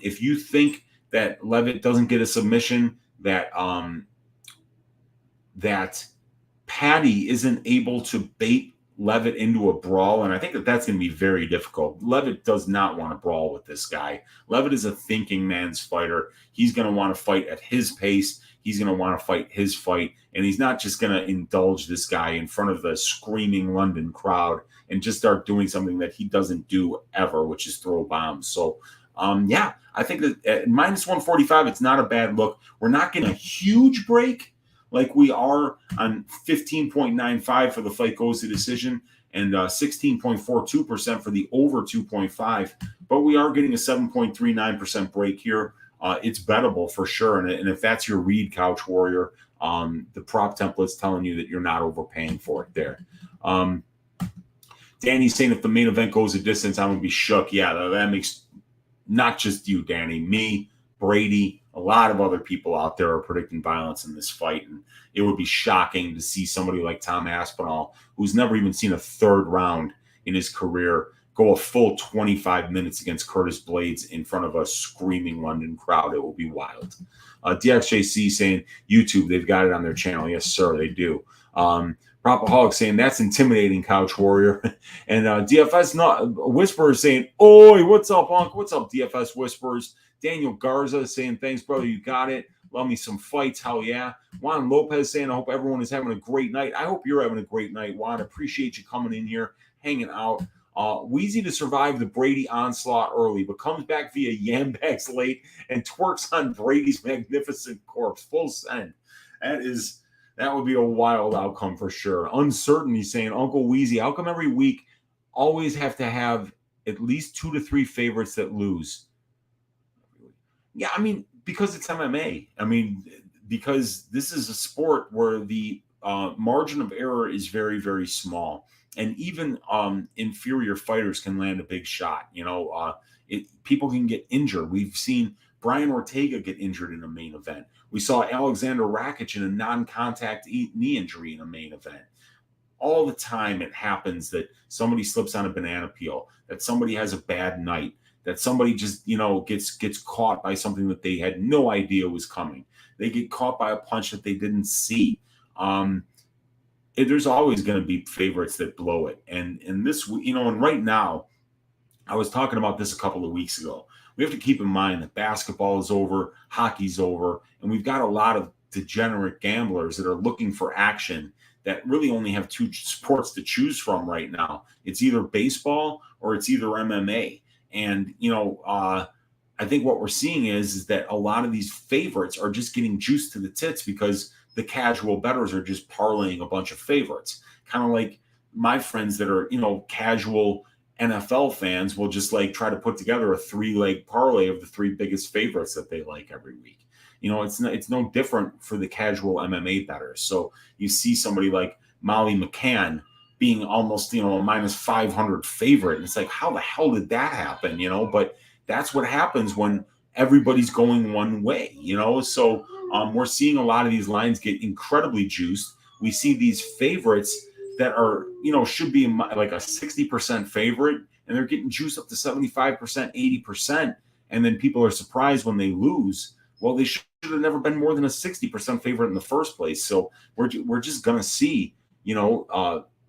if you think that Levitt doesn't get a submission, that Patty isn't able to bait Levitt into a brawl, and I think that that's going to be very difficult. Levitt does not want to brawl with this guy. Levitt is a thinking man's fighter. He's going to want to fight at his pace. He's going to want to fight his fight, and he's not just going to indulge this guy in front of the screaming London crowd and just start doing something that he doesn't do ever, which is throw bombs. So, I think that at minus 145, it's not a bad look. We're not getting a huge break like we are on 15.95 for the fight goes to decision and 16.42% for the over 2.5. But we are getting a 7.39% break here. It's bettable for sure. And if that's your read, Couch Warrior, the prop template's telling you that you're not overpaying for it there. Danny's saying if the main event goes a distance, I'm going to be shook. Yeah, that makes not just you, Danny, me, Brady, a lot of other people out there are predicting violence in this fight. And it would be shocking to see somebody like Tom Aspinall, who's never even seen a third round in his career, go a full 25 minutes against Curtis Blaydes in front of a screaming London crowd. It will be wild. DXJC saying YouTube, they've got it on their channel. Yes, sir, they do. Propaholic saying that's intimidating, Couch Warrior. And DFS Whisperers saying, oi, what's up, Hunk? What's up, DFS Whisperers? Daniel Garza saying, thanks, brother, you got it. Love me some fights. Hell yeah. Juan Lopez saying, I hope everyone is having a great night. I hope you're having a great night, Juan. Appreciate you coming in here, hanging out. Weezy to survive the Brady onslaught early, but comes back via Yambags late and twerks on Brady's magnificent corpse. Full send. That would be a wild outcome for sure. Uncertain, he's saying, Uncle Weezy, how come every week always have to have at least 2 to 3 favorites that lose? Yeah, I mean, because it's MMA. I mean, because this is a sport where the margin of error is very, very small. And even inferior fighters can land a big shot. People can get injured. We've seen Brian Ortega get injured in a main event. We saw Alexander Rakic in a non-contact knee injury in a main event. All the time it happens that somebody slips on a banana peel, that somebody has a bad night, that somebody just, gets caught by something that they had no idea was coming. They get caught by a punch that they didn't see. There's always going to be favorites that blow it. And this, and right now, I was talking about this a couple of weeks ago. We have to keep in mind that basketball is over, hockey's over, and we've got a lot of degenerate gamblers that are looking for action that really only have 2 sports to choose from right now. It's either baseball or it's either MMA. And, I think what we're seeing is that a lot of these favorites are just getting juiced to the tits because the casual bettors are just parlaying a bunch of favorites. Kind of like my friends that are, casual NFL fans will just try to put together a 3-leg parlay of the 3 biggest favorites that they like every week. It's no different for the casual MMA bettors. So you see somebody like Molly McCann being almost, a minus 500 favorite. And it's like, how the hell did that happen? But that's what happens when everybody's going one way, So we're seeing a lot of these lines get incredibly juiced. We see these favorites that are, should be like a 60% favorite, and they're getting juiced up to 75%, 80%. And then people are surprised when they lose. Well, they should have never been more than a 60% favorite in the first place. So we're just going to see,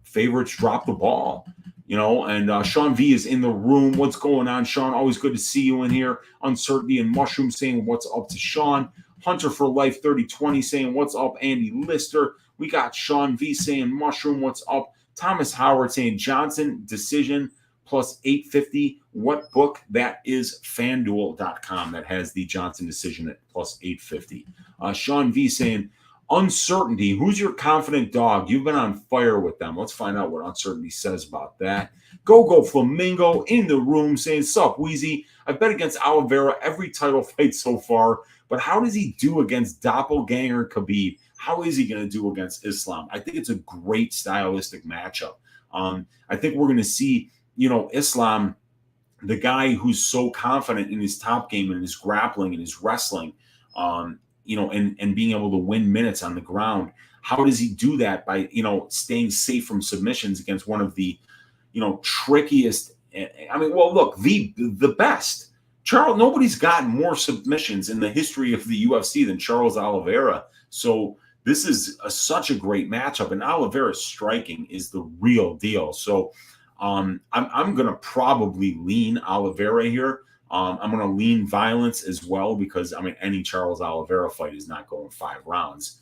favorites drop the ball, and Sean V is in the room. What's going on, Sean? Always good to see you in here. Uncertainty and Mushroom saying what's up to Sean. Hunter for Life 3020 saying what's up, Andy Lister. We got Sean V saying Mushroom, what's up? Thomas Howard saying Johnson decision plus 850. What book? That is FanDuel.com. That has the Johnson decision at plus 850. Sean V saying Uncertainty. Who's your confident dog? You've been on fire with them. Let's find out what Uncertainty says about that. Go Flamingo in the room saying, sup, Weezy. I bet against Oliveira every title fight so far, but how does he do against Doppelganger Khabib? How is he going to do against Islam? I think it's a great stylistic matchup. I think we're going to see, Islam, the guy who's so confident in his top game and his grappling and his wrestling, and being able to win minutes on the ground. How does he do that? By, staying safe from submissions against one of the, trickiest. Look, the best. Nobody's gotten more submissions in the history of the UFC than Charles Oliveira. So this is such a great matchup, and Oliveira's striking is the real deal. So I'm going to probably lean Oliveira here. I'm going to lean violence as well because, any Charles Oliveira fight is not going 5 rounds.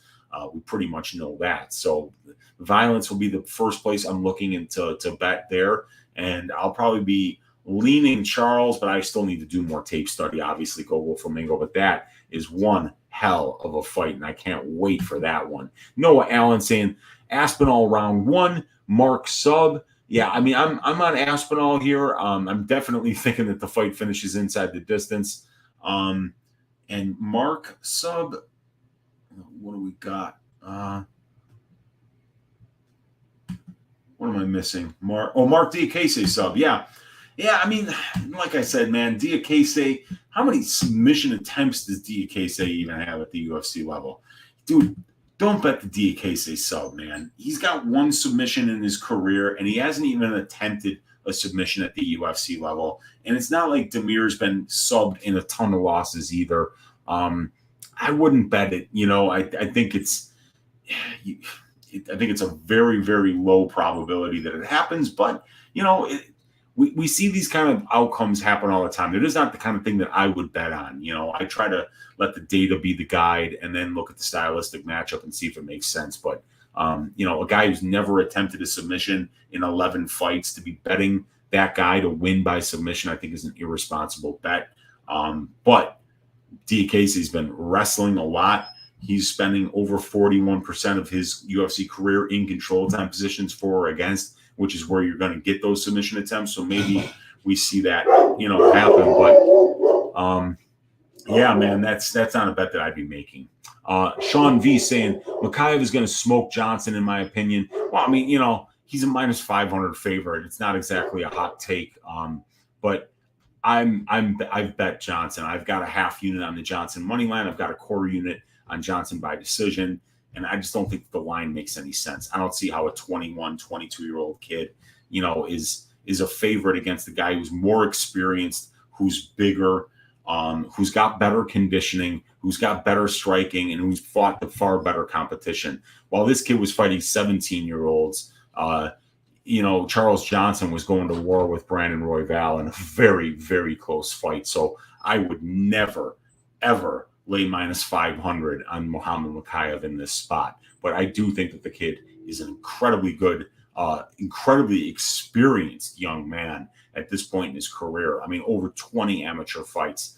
We pretty much know that. So violence will be the first place I'm looking into to bet there. And I'll probably be leaning Charles, but I still need to do more tape study, obviously, Go Flamingo. But that is one hell of a fight, and I can't wait for that one. Noah Allen saying Aspinall round 1, Mark sub. Yeah, I'm on Aspinall here. I'm definitely thinking that the fight finishes inside the distance. And Mark sub, what do we got? What am I missing? Mark Diakese sub. Yeah. Like I said, man, Diakese, how many submission attempts does Diakese even have at the UFC level? Dude, don't bet the Diakese sub, man. He's got 1 submission in his career, and he hasn't even attempted a submission at the UFC level. And it's not like Demir's been subbed in a ton of losses either. I wouldn't bet it. I think it's a very, very low probability that it happens. But, we see these kind of outcomes happen all the time. It is not the kind of thing that I would bet on. I try to let the data be the guide and then look at the stylistic matchup and see if it makes sense. But, a guy who's never attempted a submission in 11 fights, to be betting that guy to win by submission, I think is an irresponsible bet. But Diakiese's been wrestling a lot. He's spending over 41% of his UFC career in control time positions for or against, which is where you're going to get those submission attempts. So maybe we see that, happen. But yeah, man, that's not a bet that I'd be making. Sean V saying Makhachev is going to smoke Johnson, in my opinion. Well, I mean, he's a minus 500 favorite. It's not exactly a hot take. But I've bet Johnson. I've got a half unit on the Johnson money line. I've got a quarter unit on Johnson by decision. And I just don't think the line makes any sense. I don't see how a 21, 22-year-old kid, is a favorite against a guy who's more experienced, who's bigger, who's got better conditioning, who's got better striking, and who's fought the far better competition. While this kid was fighting 17-year-olds, Charles Johnson was going to war with Brandon Royval in a very, very close fight. So I would never, ever lay minus 500 on Muhammad Makhachev in this spot. But I do think that the kid is an incredibly good, incredibly experienced young man at this point in his career. I mean, over 20 amateur fights,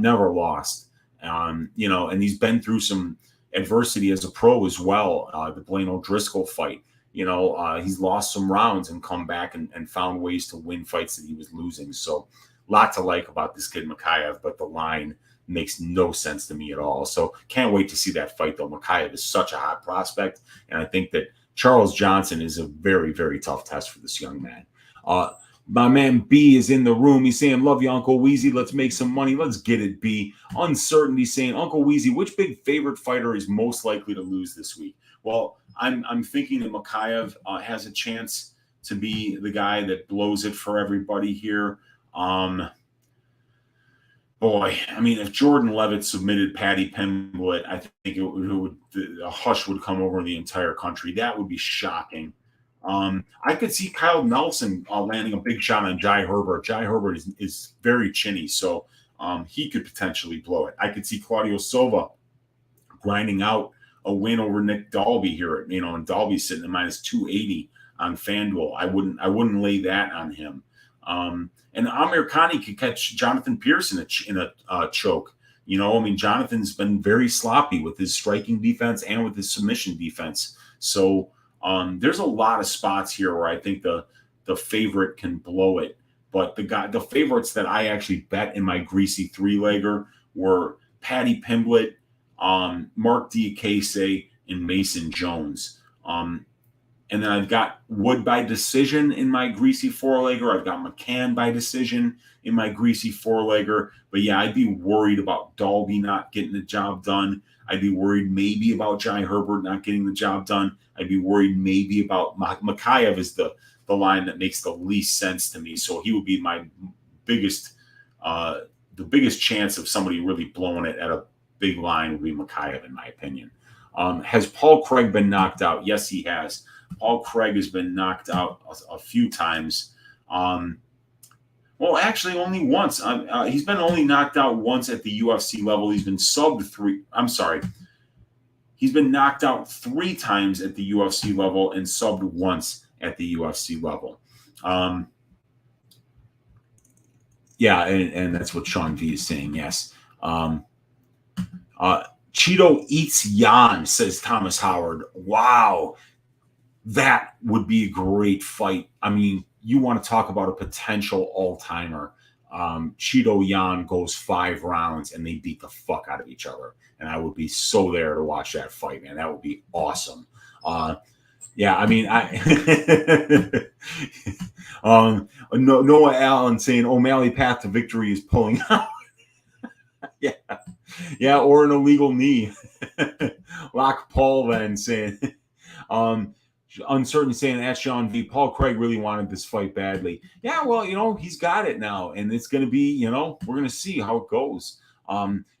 never lost. And he's been through some adversity as a pro as well. The Blaine O'Driscoll fight, he's lost some rounds and come back and found ways to win fights that he was losing. So lot to like about this kid Makhachev, but the line makes no sense to me at all. So can't wait to see that fight, though. Makhachev is such a hot prospect, and I think that Charles Johnson is a very, very tough test for this young man. My man B is in the room. He's saying, love you, Uncle Weezy. Let's make some money. Let's get it, B. Uncertainty saying, Uncle Weezy, which big favorite fighter is most likely to lose this week? Well, I'm thinking that Makhachev has a chance to be the guy that blows it for everybody here. Boy, I mean, if Jordan Levitt submitted Paddy Pimblett, I think a hush would come over the entire country. That would be shocking. I could see Kyle Nelson landing a big shot on Jai Herbert. Jai Herbert is very chinny, so he could potentially blow it. I could see Claudio Silva grinding out a win over Nick Dalby here, and Dalby's sitting at minus 280 on FanDuel. I wouldn't lay that on him. And Amir Khani could catch Jonathan Pierce in a choke. Jonathan's been very sloppy with his striking defense and with his submission defense. So there's a lot of spots here where I think the favorite can blow it. But the favorites that I actually bet in my greasy three-legger were Paddy Pimblett, Mark Diakiese, and Mason Jones. And then I've got Wood by decision in my greasy four-legger. I've got McCann by decision in my greasy four-legger. But yeah, I'd be worried about Dalby not getting the job done. I'd be worried maybe about Jai Herbert not getting the job done. I'd be worried maybe about Makhachev is the line that makes the least sense to me. So he would be my biggest, the biggest chance of somebody really blowing it at a big line would be Makhachev, in my opinion. Has Paul Craig been knocked out? Yes, he has. Paul Craig has been knocked out a few times. Well, actually, only once. He's been only knocked out once at the UFC level. He's been subbed three. I'm sorry. He's been knocked out 3 times at the UFC level and subbed once at the UFC level. Yeah, and that's what Sean V is saying. Yes. Cheeto eats Jan, says Thomas Howard. Wow. That would be a great fight. I mean, you want to talk about a potential all-timer. Cheeto Jan goes 5 rounds and they beat the fuck out of each other. And I would be so there to watch that fight, man. That would be awesome. Yeah, I mean, Noah Allen saying O'Malley path to victory is pulling out. Yeah, or an illegal knee. Lock Paul then saying, Uncertain saying at Sean V. Paul Craig really wanted this fight badly. Yeah, well, he's got it now, and it's going to be, we're going to see how it goes.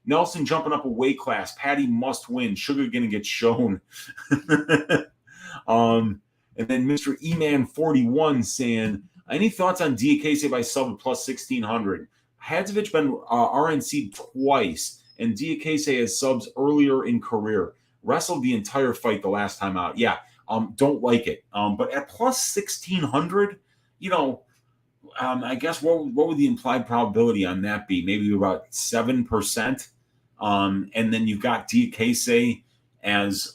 Nelson jumping up a weight class. Patty must win. Sugar going to get shown. And then Mr. E-Man 41 saying, Any thoughts on Diakese by sub plus 1600? Hadzovic been RNC'd twice, and Diakese has subs earlier in career. Wrestled the entire fight the last time out. Yeah, don't like it. But at plus 1600, I guess what would the implied probability on that be? Maybe about 7%. And then you've got Diakese as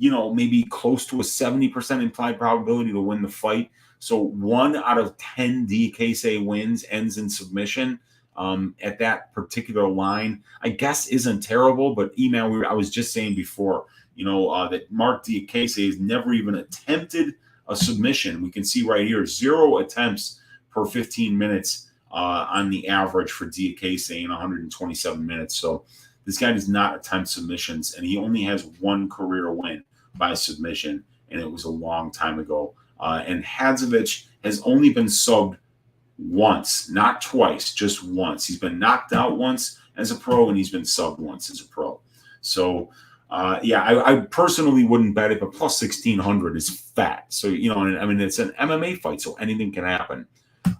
maybe close to a 70% implied probability to win the fight. So 1 out of 10 Diakese wins ends in submission. At that particular line, I guess isn't terrible, but I was just saying before, that Mark Diakese has never even attempted a submission. We can see right here 0 attempts per 15 minutes on the average for Diakese in 127 minutes. So this guy does not attempt submissions, and he only has 1 career win by submission, and it was a long time ago. And Hadzovic has only been subbed once, not twice, just once. He's been knocked out once as a pro, and he's been subbed once as a pro. So, I personally wouldn't bet it, but plus 1600 is fat. So, it's an MMA fight, so anything can happen.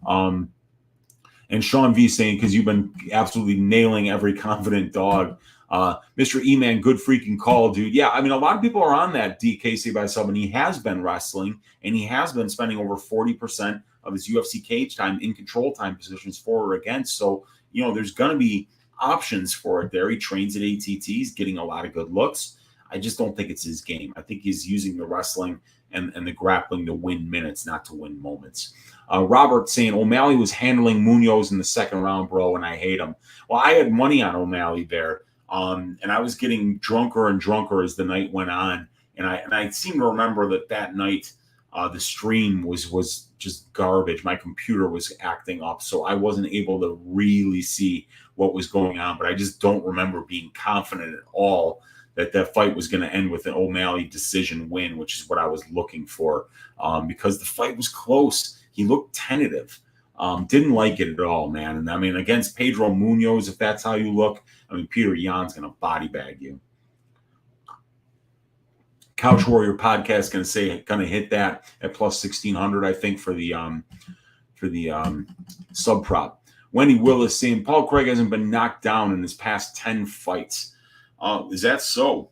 And Sean V saying, because you've been absolutely nailing every confident dog. Mr. E-Man, good freaking call, dude. Yeah, a lot of people are on that DKC by sub, and he has been wrestling, and he has been spending over 40% of his UFC cage time in control time positions for or against. So, there's going to be options for it there. He trains at ATT. He's getting a lot of good looks. I just don't think it's his game. I think he's using the wrestling and the grappling to win minutes, not to win moments. Robert saying O'Malley was handling Munoz in the second round, bro, and I hate him. Well, I had money on O'Malley there, and I was getting drunker and drunker as the night went on. And I seem to remember that night the stream was just garbage. My computer was acting up, so I wasn't able to really see what was going on. But I just don't remember being confident at all that fight was going to end with an O'Malley decision win, which is what I was looking for, because the fight was close. He looked tentative. Didn't like it at all, man. And against Pedro Munoz, if that's how you look, Peter Yan's going to body bag you. Couch Warrior Podcast going to hit that at plus 1600, I think, for the sub prop. Wendy Willis saying Paul Craig hasn't been knocked down in his past 10 fights. Is that so?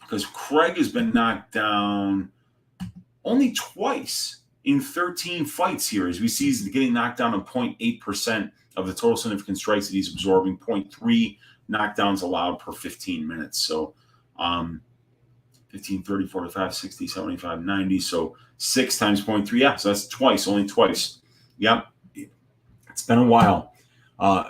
Because Craig has been knocked down only twice in 13 fights here. As we see, he's getting knocked down on 0.8% of the total significant strikes that he's absorbing, 0.3 knockdowns allowed per 15 minutes. So 15, 30, 45, 60, 75, 90. So 6 times 0.3. Yeah, so that's twice, only twice. Yep. It's been a while.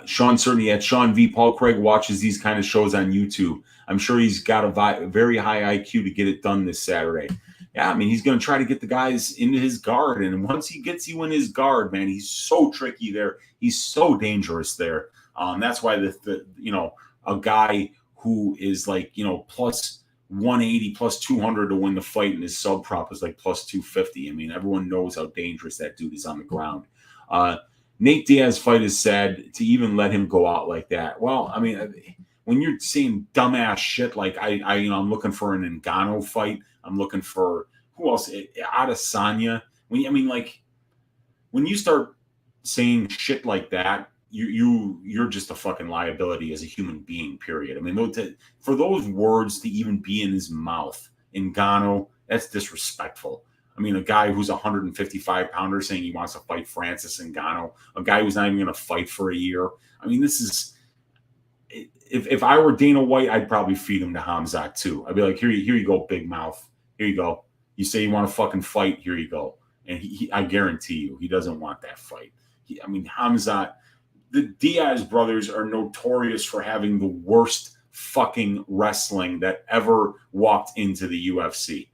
Sean certainly at Sean V. Paul Craig watches these kind of shows on YouTube. I'm sure he's got a very high IQ to get it done this Saturday. Yeah, he's going to try to get the guys into his guard. And once he gets you in his guard, man, he's so tricky there. He's so dangerous there. That's why a guy who is like, plus 180, plus 200 to win the fight in his sub prop is like plus 250. Everyone knows how dangerous that dude is on the ground. Nate Diaz fight is sad to even let him go out like that. Well, when you're saying dumbass shit, like I'm looking for an Ngannou fight. I'm looking for who else? Adesanya. When you start saying shit like that, you're just a fucking liability as a human being. Period. For those words to even be in his mouth, Ngannou, that's disrespectful. A guy who's a 155 pounder saying he wants to fight Francis Ngannou, a guy who's not even going to fight for a year. This is. If I were Dana White, I'd probably feed him to Hamzat too. I'd be like, here you go, big mouth. Here you go. You say you want to fucking fight, here you go. And I guarantee you, he doesn't want that fight. Hamzat, the Diaz brothers are notorious for having the worst fucking wrestling that ever walked into the UFC.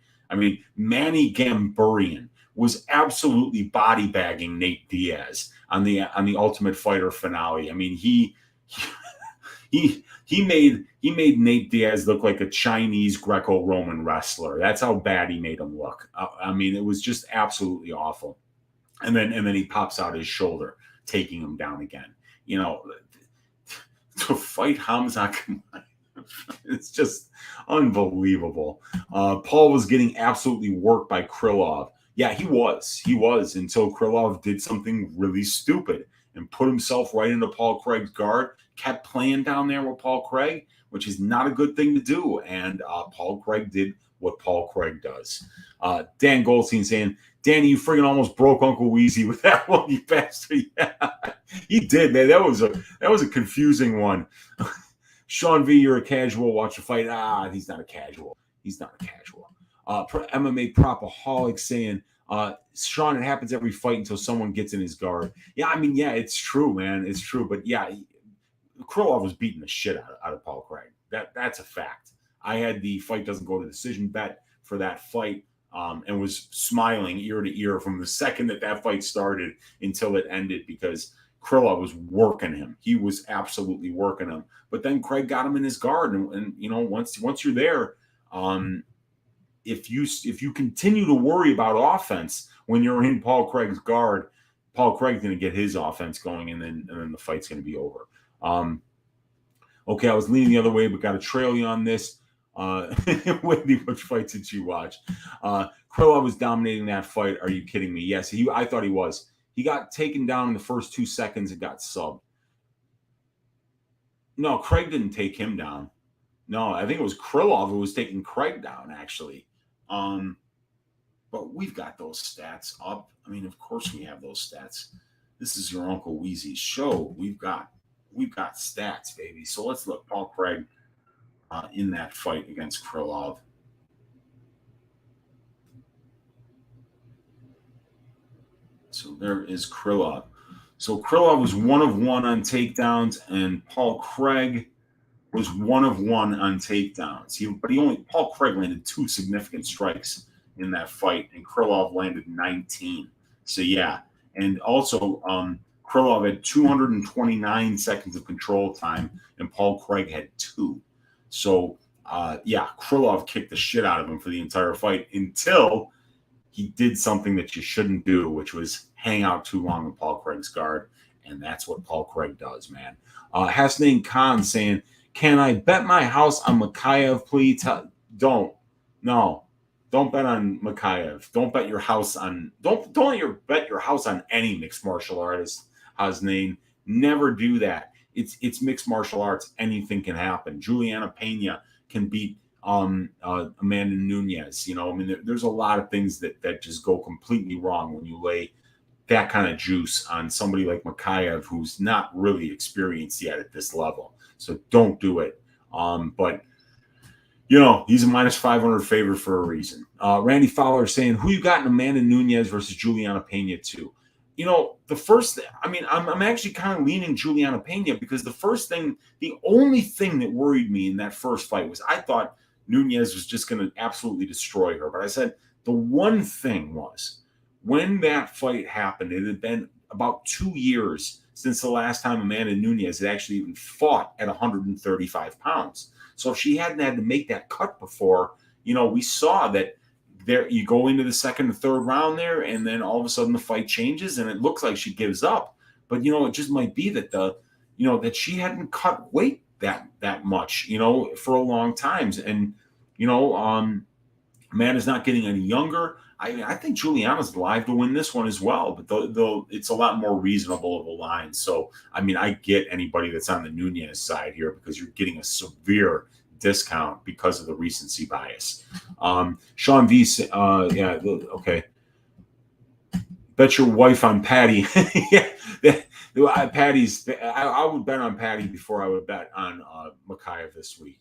Manny Gamburian was absolutely body bagging Nate Diaz on the Ultimate Fighter finale. He made Nate Diaz look like a Chinese Greco-Roman wrestler. That's how bad he made him look. It was just absolutely awful. And then he pops out his shoulder, taking him down again. To fight Hamza, it's just unbelievable. Paul was getting absolutely worked by Krylov. Yeah, he was. He was until Krylov did something really stupid and put himself right into Paul Craig's guard, kept playing down there with Paul Craig, which is not a good thing to do. And Paul Craig did what Paul Craig does. Dan Goldstein saying, Danny, you friggin' almost broke Uncle Weezy with that one, you bastard. Yeah, he did, man. That was a confusing one. Sean V, you're a casual. Watch the fight. He's not a casual. He's not a casual. MMA Propaholic saying, Sean, it happens every fight until someone gets in his guard. Yeah, I mean, yeah, it's true, man. It's true. But yeah, Krylov was beating the shit out of Paul Craig. That's a fact. I had the fight doesn't go to decision bet for that fight, and was smiling ear to ear from the second that fight started until it ended, because Krylov was working him. He was absolutely working him. But then Craig got him in his guard, and you know, once you're there, if you continue to worry about offense when you're in Paul Craig's guard, Paul Craig's going to get his offense going, and then the fight's going to be over. Okay, I was leaning the other way, but got to trail you on this. Wendy, which fight did you watch? Krylov was dominating that fight. Are you kidding me? Yes, I thought he was. He got taken down in the first 2 seconds and got subbed. No, Craig didn't take him down. No, I think it was Krylov who was taking Craig down, actually. But we've got those stats up. I mean, of course we have those stats. This is your Uncle Weezy's show. We've got stats, baby. So let's look. Paul Craig in that fight against Krylov. So there is Krylov. So Krylov was 1 of 1 on takedowns, and Paul Craig was 1 of 1 on takedowns. Paul Craig landed 2 significant strikes in that fight, and Krylov landed 19. So yeah, and also Krylov had 229 seconds of control time, and Paul Craig had 2. So yeah, Krylov kicked the shit out of him for the entire fight until he did something that you shouldn't do, which was hang out too long with Paul Craig's guard, and that's what Paul Craig does, man. Hasnain Khan saying, can I bet my house on Makayev, please? Don't. No. Don't bet on Makayev. Don't bet your house on bet your house on any mixed martial artist, Hasnain. Never do that. It's mixed martial arts. Anything can happen. Juliana Pena can beat Amanda Nunes. You know, I mean, there's a lot of things that just go completely wrong when you lay that kind of juice on somebody like Makayev, who's not really experienced yet at this level. So don't do it. But you know, he's a minus 500 favorite for a reason. Randy Fowler saying, who you got in Amanda Nunes versus Juliana Pena too? You know, the first, I mean, I'm actually kind of leaning Juliana Pena, because the only thing that worried me in that first fight was I thought Nunes was just going to absolutely destroy her. But I said the one thing was, when that fight happened, it had been about 2 years since the last time Amanda Nunes had actually even fought at 135 pounds. So if she hadn't had to make that cut before, you know, we saw that there you go into the second or third round there, and then all of a sudden the fight changes and it looks like she gives up. But, you know, it just might be that that she hadn't cut weight that much, you know, for a long time. And, you know, Amanda's not getting any younger. I think Juliana's live to win this one as well, but it's a lot more reasonable of a line. So, I mean, I get anybody that's on the Nunes side here, because you're getting a severe discount because of the recency bias. Sean V, yeah, okay. Bet your wife on Patty. Yeah, Patty's. I would bet on Patty before I would bet on Makayev this week.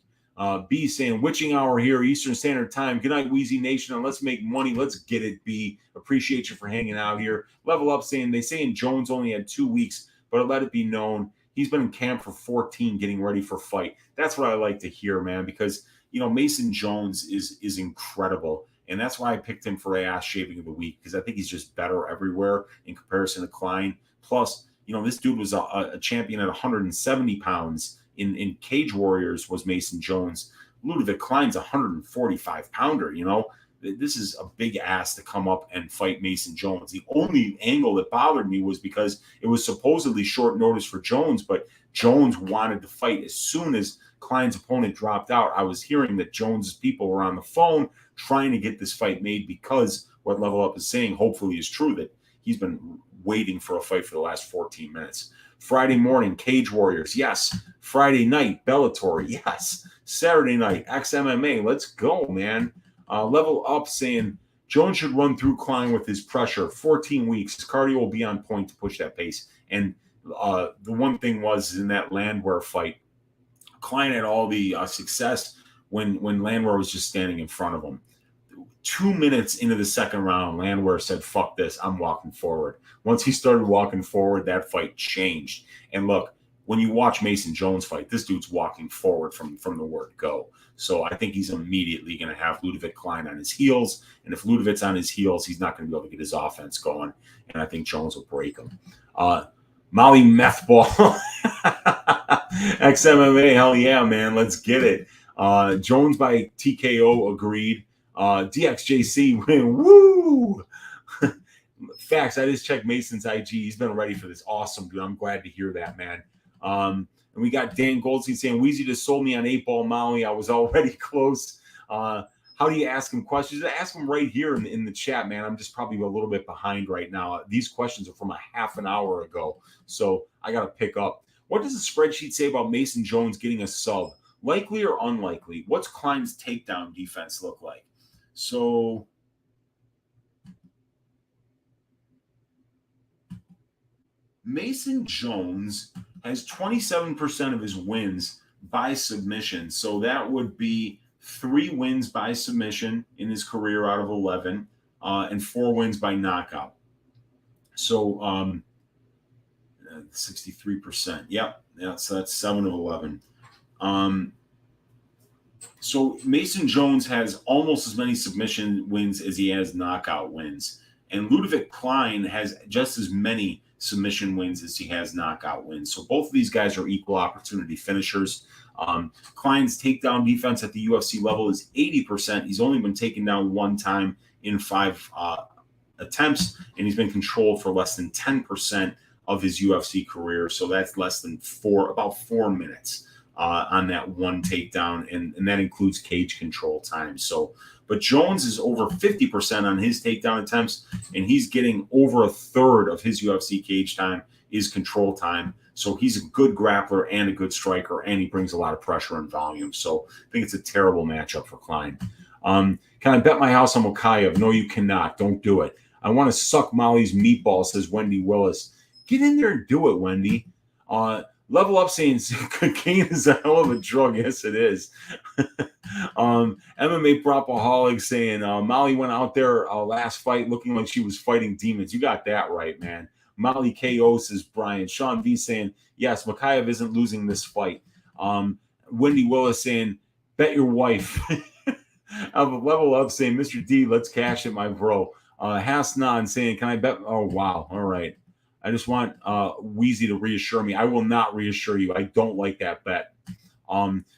B saying, witching hour here, Eastern Standard Time. Good night, Weezy Nation, and let's make money. Let's get it, B. Appreciate you for hanging out here. Level Up saying, they saying Jones only had 2 weeks, but let it be known he's been in camp for 14 getting ready for fight. That's what I like to hear, man, because, you know, Mason Jones is incredible, and that's why I picked him for ass shaving of the week, because I think he's just better everywhere in comparison to Klein. Plus, you know, this dude was a champion at 170 pounds. In Cage Warriors was Mason Jones. Ludovic Klein's 145 pounder. You know, this is a big ass to come up and fight Mason Jones. The only angle that bothered me was because it was supposedly short notice for Jones, but Jones wanted to fight as soon as Klein's opponent dropped out. I was hearing that Jones's people were on the phone trying to get this fight made because what Level Up is saying hopefully is true, that he's been waiting for a fight for the last 14 minutes. Friday morning, Cage Warriors, yes. Friday night, Bellator, yes. Saturday night, XMMA, let's go, man. Level Up saying Jones should run through Klein with his pressure. 14 weeks, his cardio will be on point to push that pace. And the one thing was in that Landwehr fight, Klein had all the success when Landwehr was just standing in front of him. 2 minutes into the second round, Landwehr said, fuck this, I'm walking forward. Once he started walking forward, that fight changed. And look, when you watch Mason Jones fight, this dude's walking forward from the word go. So I think he's immediately going to have Ludovic Klein on his heels. And if Ludovic's on his heels, he's not going to be able to get his offense going. And I think Jones will break him. Molly Meth Ball. XMMA, hell yeah, man. Let's get it. Jones by TKO agreed. DXJC win. Woo! Facts. I just checked Mason's IG. He's been ready for this. Awesome, dude. I'm glad to hear that, man. And we got Dan Goldstein saying, Weezy just sold me on 8-ball Molly. I was already close. How do you ask him questions? Ask him right here in the chat, man. I'm just probably a little bit behind right now. These questions are from a half an hour ago, so I got to pick up. What does the spreadsheet say about Mason Jones getting a sub? Likely or unlikely? What's Klein's takedown defense look like? So Mason Jones has 27% of his wins by submission. So that would be 3 wins by submission in his career out of 11, and 4 wins by knockout. So 63%. Yep. Yeah, so that's 7 of 11. So Mason Jones has almost as many submission wins as he has knockout wins. And Ludovic Klein has just as many submission wins as he has knockout wins. So both of these guys are equal opportunity finishers. Klein's takedown defense at the UFC level is 80%. He's only been taken down 1 time in 5 attempts, and he's been controlled for less than 10% of his UFC career. So that's less than about 4 minutes on that 1 takedown, and that includes cage control time. So, but Jones is over 50% on his takedown attempts, and he's getting over a third of his UFC cage time is control time. So he's a good grappler and a good striker, and he brings a lot of pressure and volume. So I think it's a terrible matchup for Klein. Can I bet my house on Mokaev? No, you cannot. Don't do it. I want to suck Molly's meatball, says Wendy Willis. Get in there and do it, Wendy. Level Up saying cocaine is a hell of a drug. Yes, it is. MMA Propaholic saying Molly went out there last fight looking like she was fighting demons. You got that right, man. Molly KO says Brian. Sean V saying, yes, Mokaev isn't losing this fight. Wendy Willis saying, bet your wife. Level Up saying, Mr. D, let's cash it, my bro. Hasnan saying, can I bet? Oh, wow. All right. I just want Weezy to reassure me. I will not reassure you. I don't like that bet.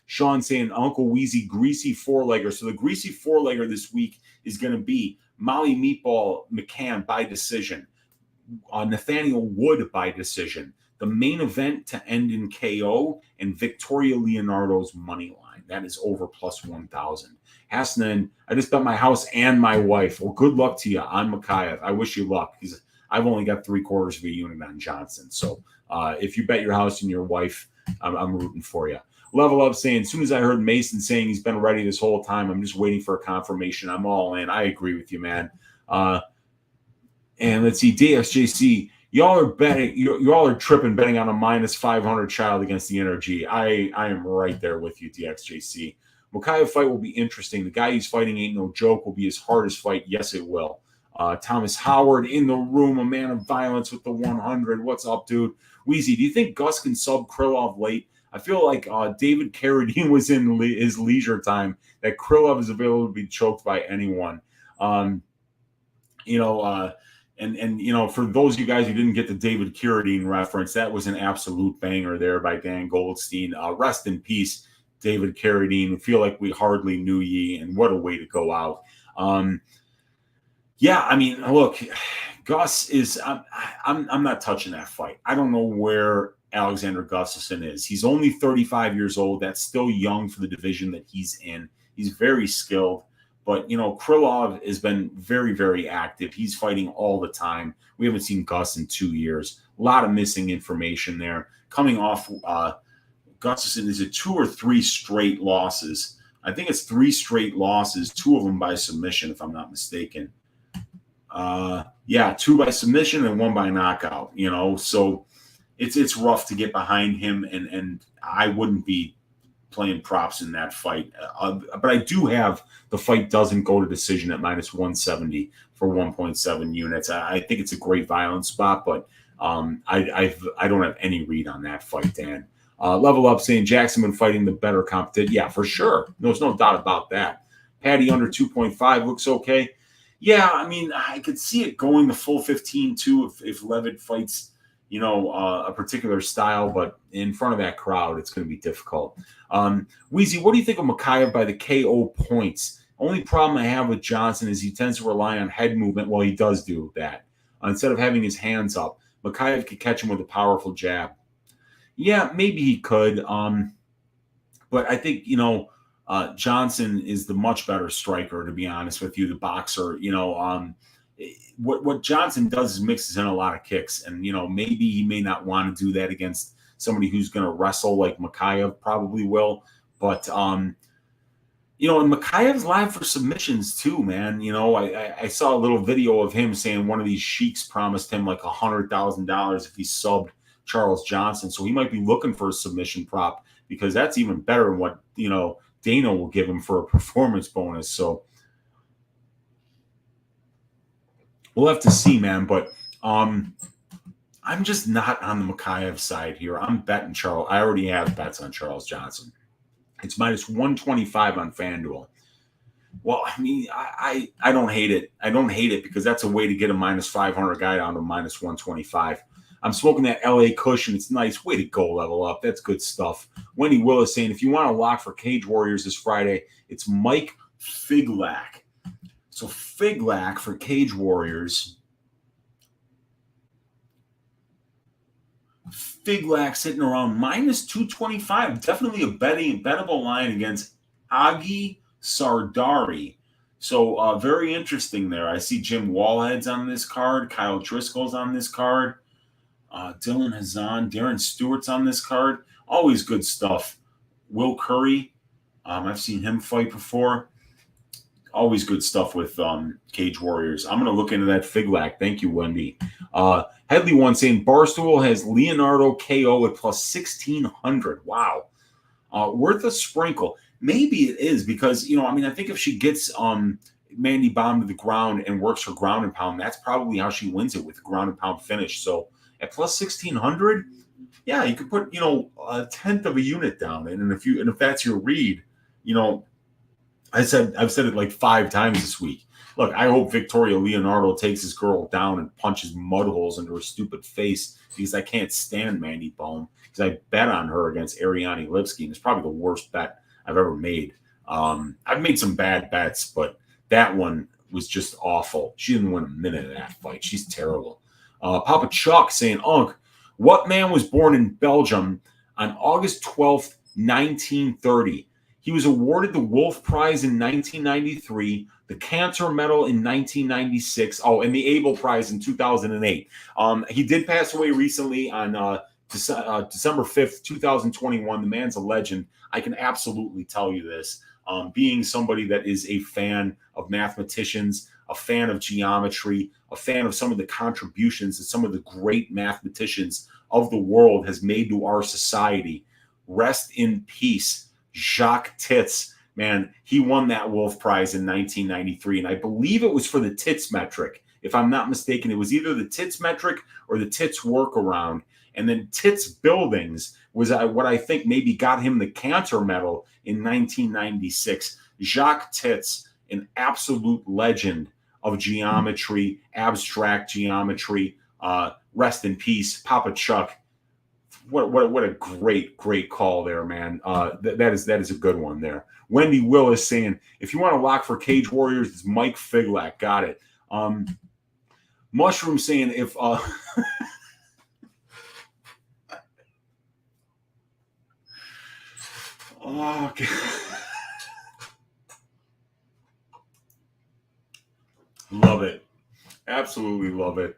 Sean saying Uncle Weezy greasy 4-legger. So the greasy 4-legger this week is going to be Molly Meatball McCann by decision, Nathaniel Wood by decision, the main event to end in KO, and Victoria Leonardo's money line. That is over plus 1,000. Hasnan, I just bet my house and my wife. Well, good luck to you on Mokaev. I wish you luck because I've only got 3/4 of a unit on Johnson. So if you bet your house and your wife, I'm rooting for you. Level Up saying, as soon as I heard Mason saying he's been ready this whole time, I'm just waiting for a confirmation. I'm all in. I agree with you, man. And let's see, DSJC, y'all are betting, you all are tripping betting on a minus 500 child against the NRG. I am right there with you, DXJC. Mokaev fight will be interesting. The guy he's fighting ain't no joke. Will be his hardest fight. Yes, it will. Thomas Howard in the room, a man of violence with the 100. What's up, dude? Weezy, do you think Gus can sub Krylov late? I feel like David Carradine was in his leisure time, that Krylov is available to be choked by anyone. And for those of you guys who didn't get the David Carradine reference, that was an absolute banger there by Dan Goldstein. Rest in peace, David Carradine. I feel like we hardly knew ye, and what a way to go out. Yeah, I mean, look, Gus is. I'm not touching that fight. I don't know where Alexander Gustafsson is. He's only 35 years old. That's still young for the division that he's in. He's very skilled, But, Krylov has been very, very active. He's fighting all the time. We haven't seen Gus in 2 years. A lot of missing information there. Coming off, Gus is it 2 or 3 straight losses? I think it's 3 straight losses, 2 of them by submission, if I'm not mistaken. Yeah, 2 by submission and 1 by knockout, So it's rough to get behind him, and I wouldn't be playing props in that fight. But I do have the fight doesn't go to decision at -170 for 1.7 units. I think it's a great violence spot, but I don't have any read on that fight, Dan. Level Up saying Jackson been fighting the better competition. Yeah, for sure. There's no doubt about that. Patty under 2.5 looks okay. Yeah, I mean, I could see it going the full 15 too if Levitt fights, a particular style, but in front of that crowd, it's going to be difficult. Weezy, what do you think of Mikhaev by the KO points? Only problem I have with Johnson is he tends to rely on head movement. Well, he does do that. Instead of having his hands up, Mikhaev could catch him with a powerful jab. Yeah, maybe he could. But I think, Johnson is the much better striker, to be honest with you, the boxer. What Johnson does is mixes in a lot of kicks, and maybe he may not want to do that against somebody who's going to wrestle like Mikhaev probably will. But and Mikhaev's live for submissions too, man. I saw a little video of him saying one of these sheiks promised him like $100,000 if he subbed Charles Johnson, so he might be looking for a submission prop because that's even better than what Dana will give him for a performance bonus. So we'll have to see, man. But I'm just not on the Mikhaev side here. I'm betting Charles. I already have bets on Charles Johnson. It's -125 on FanDuel. Well, I mean, I don't hate it. I don't hate it because that's a way to get a -500 guy down to -125. I'm smoking that LA cushion. It's nice. Way to go, Level Up. That's good stuff. Wendy Willis saying, if you want to lock for Cage Warriors this Friday, it's Mike Figlak. So Figlak for Cage Warriors. Figlak sitting around -225. Definitely a bettable line against Agi Sardari. So very interesting there. I see Jim Wallhead's on this card. Kyle Driscoll's on this card. Dylan Hazan, Darren Stewart's on this card. Always good stuff. Will Curry. I've seen him fight before. Always good stuff with Cage Warriors. I'm going to look into that Figlak. Thank you, Wendy. Headley one saying Barstool has Leonardo KO at +1,600. Wow. Worth a sprinkle. Maybe it is because, I think if she gets Mandy Baum to the ground and works her ground and pound, that's probably how she wins it with the ground and pound finish. So at +1,600, yeah, you could put, a tenth of a unit down. And if that's your read, I've said it like 5 times this week. Look, I hope Victoria Leonardo takes this girl down and punches mud holes into her stupid face because I can't stand Mandy Baum because I bet on her against Ariane Lipski, and it's probably the worst bet I've ever made. I've made some bad bets, but that one was just awful. She didn't win a minute of that fight. She's terrible. Papa Chuck saying, Unk, what man was born in Belgium on August 12th, 1930? He was awarded the Wolf Prize in 1993, the Cantor Medal in 1996, and the Abel Prize in 2008. He did pass away recently on December 5th, 2021. The man's a legend. I can absolutely tell you this. Being somebody that is a fan of mathematicians, a fan of geometry, a fan of some of the contributions that some of the great mathematicians of the world has made to our society. Rest in peace, Jacques Tits. Man, he won that Wolf Prize in 1993, and I believe it was for the Tits metric. If I'm not mistaken, it was either the Tits metric or the Tits workaround. And then Tits Buildings was what I think maybe got him the Cantor Medal in 1996. Jacques Tits, an absolute legend of geometry, abstract geometry. Rest in peace, Papa Chuck. What a great call there, man. That is a good one there. Wendy Willis saying, if you want to lock for Cage Warriors, it's Mike Figlak. Got it. Mushroom saying if okay. Absolutely love it.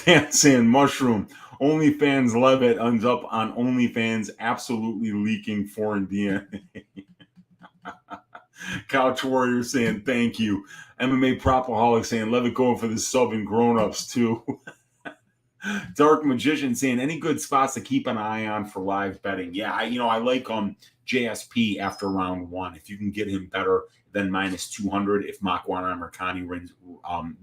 Dancing Mushroom. OnlyFans Levitt ends up on OnlyFans, absolutely leaking foreign DNA. Couch Warrior saying thank you. MMA Propaholic saying Levitt going for the sub and grown-ups too. Dark Magician saying any good spots to keep an eye on for live betting. Yeah, I like JSP after round 1. If you can get him better than -200, if Makwan Amirkhani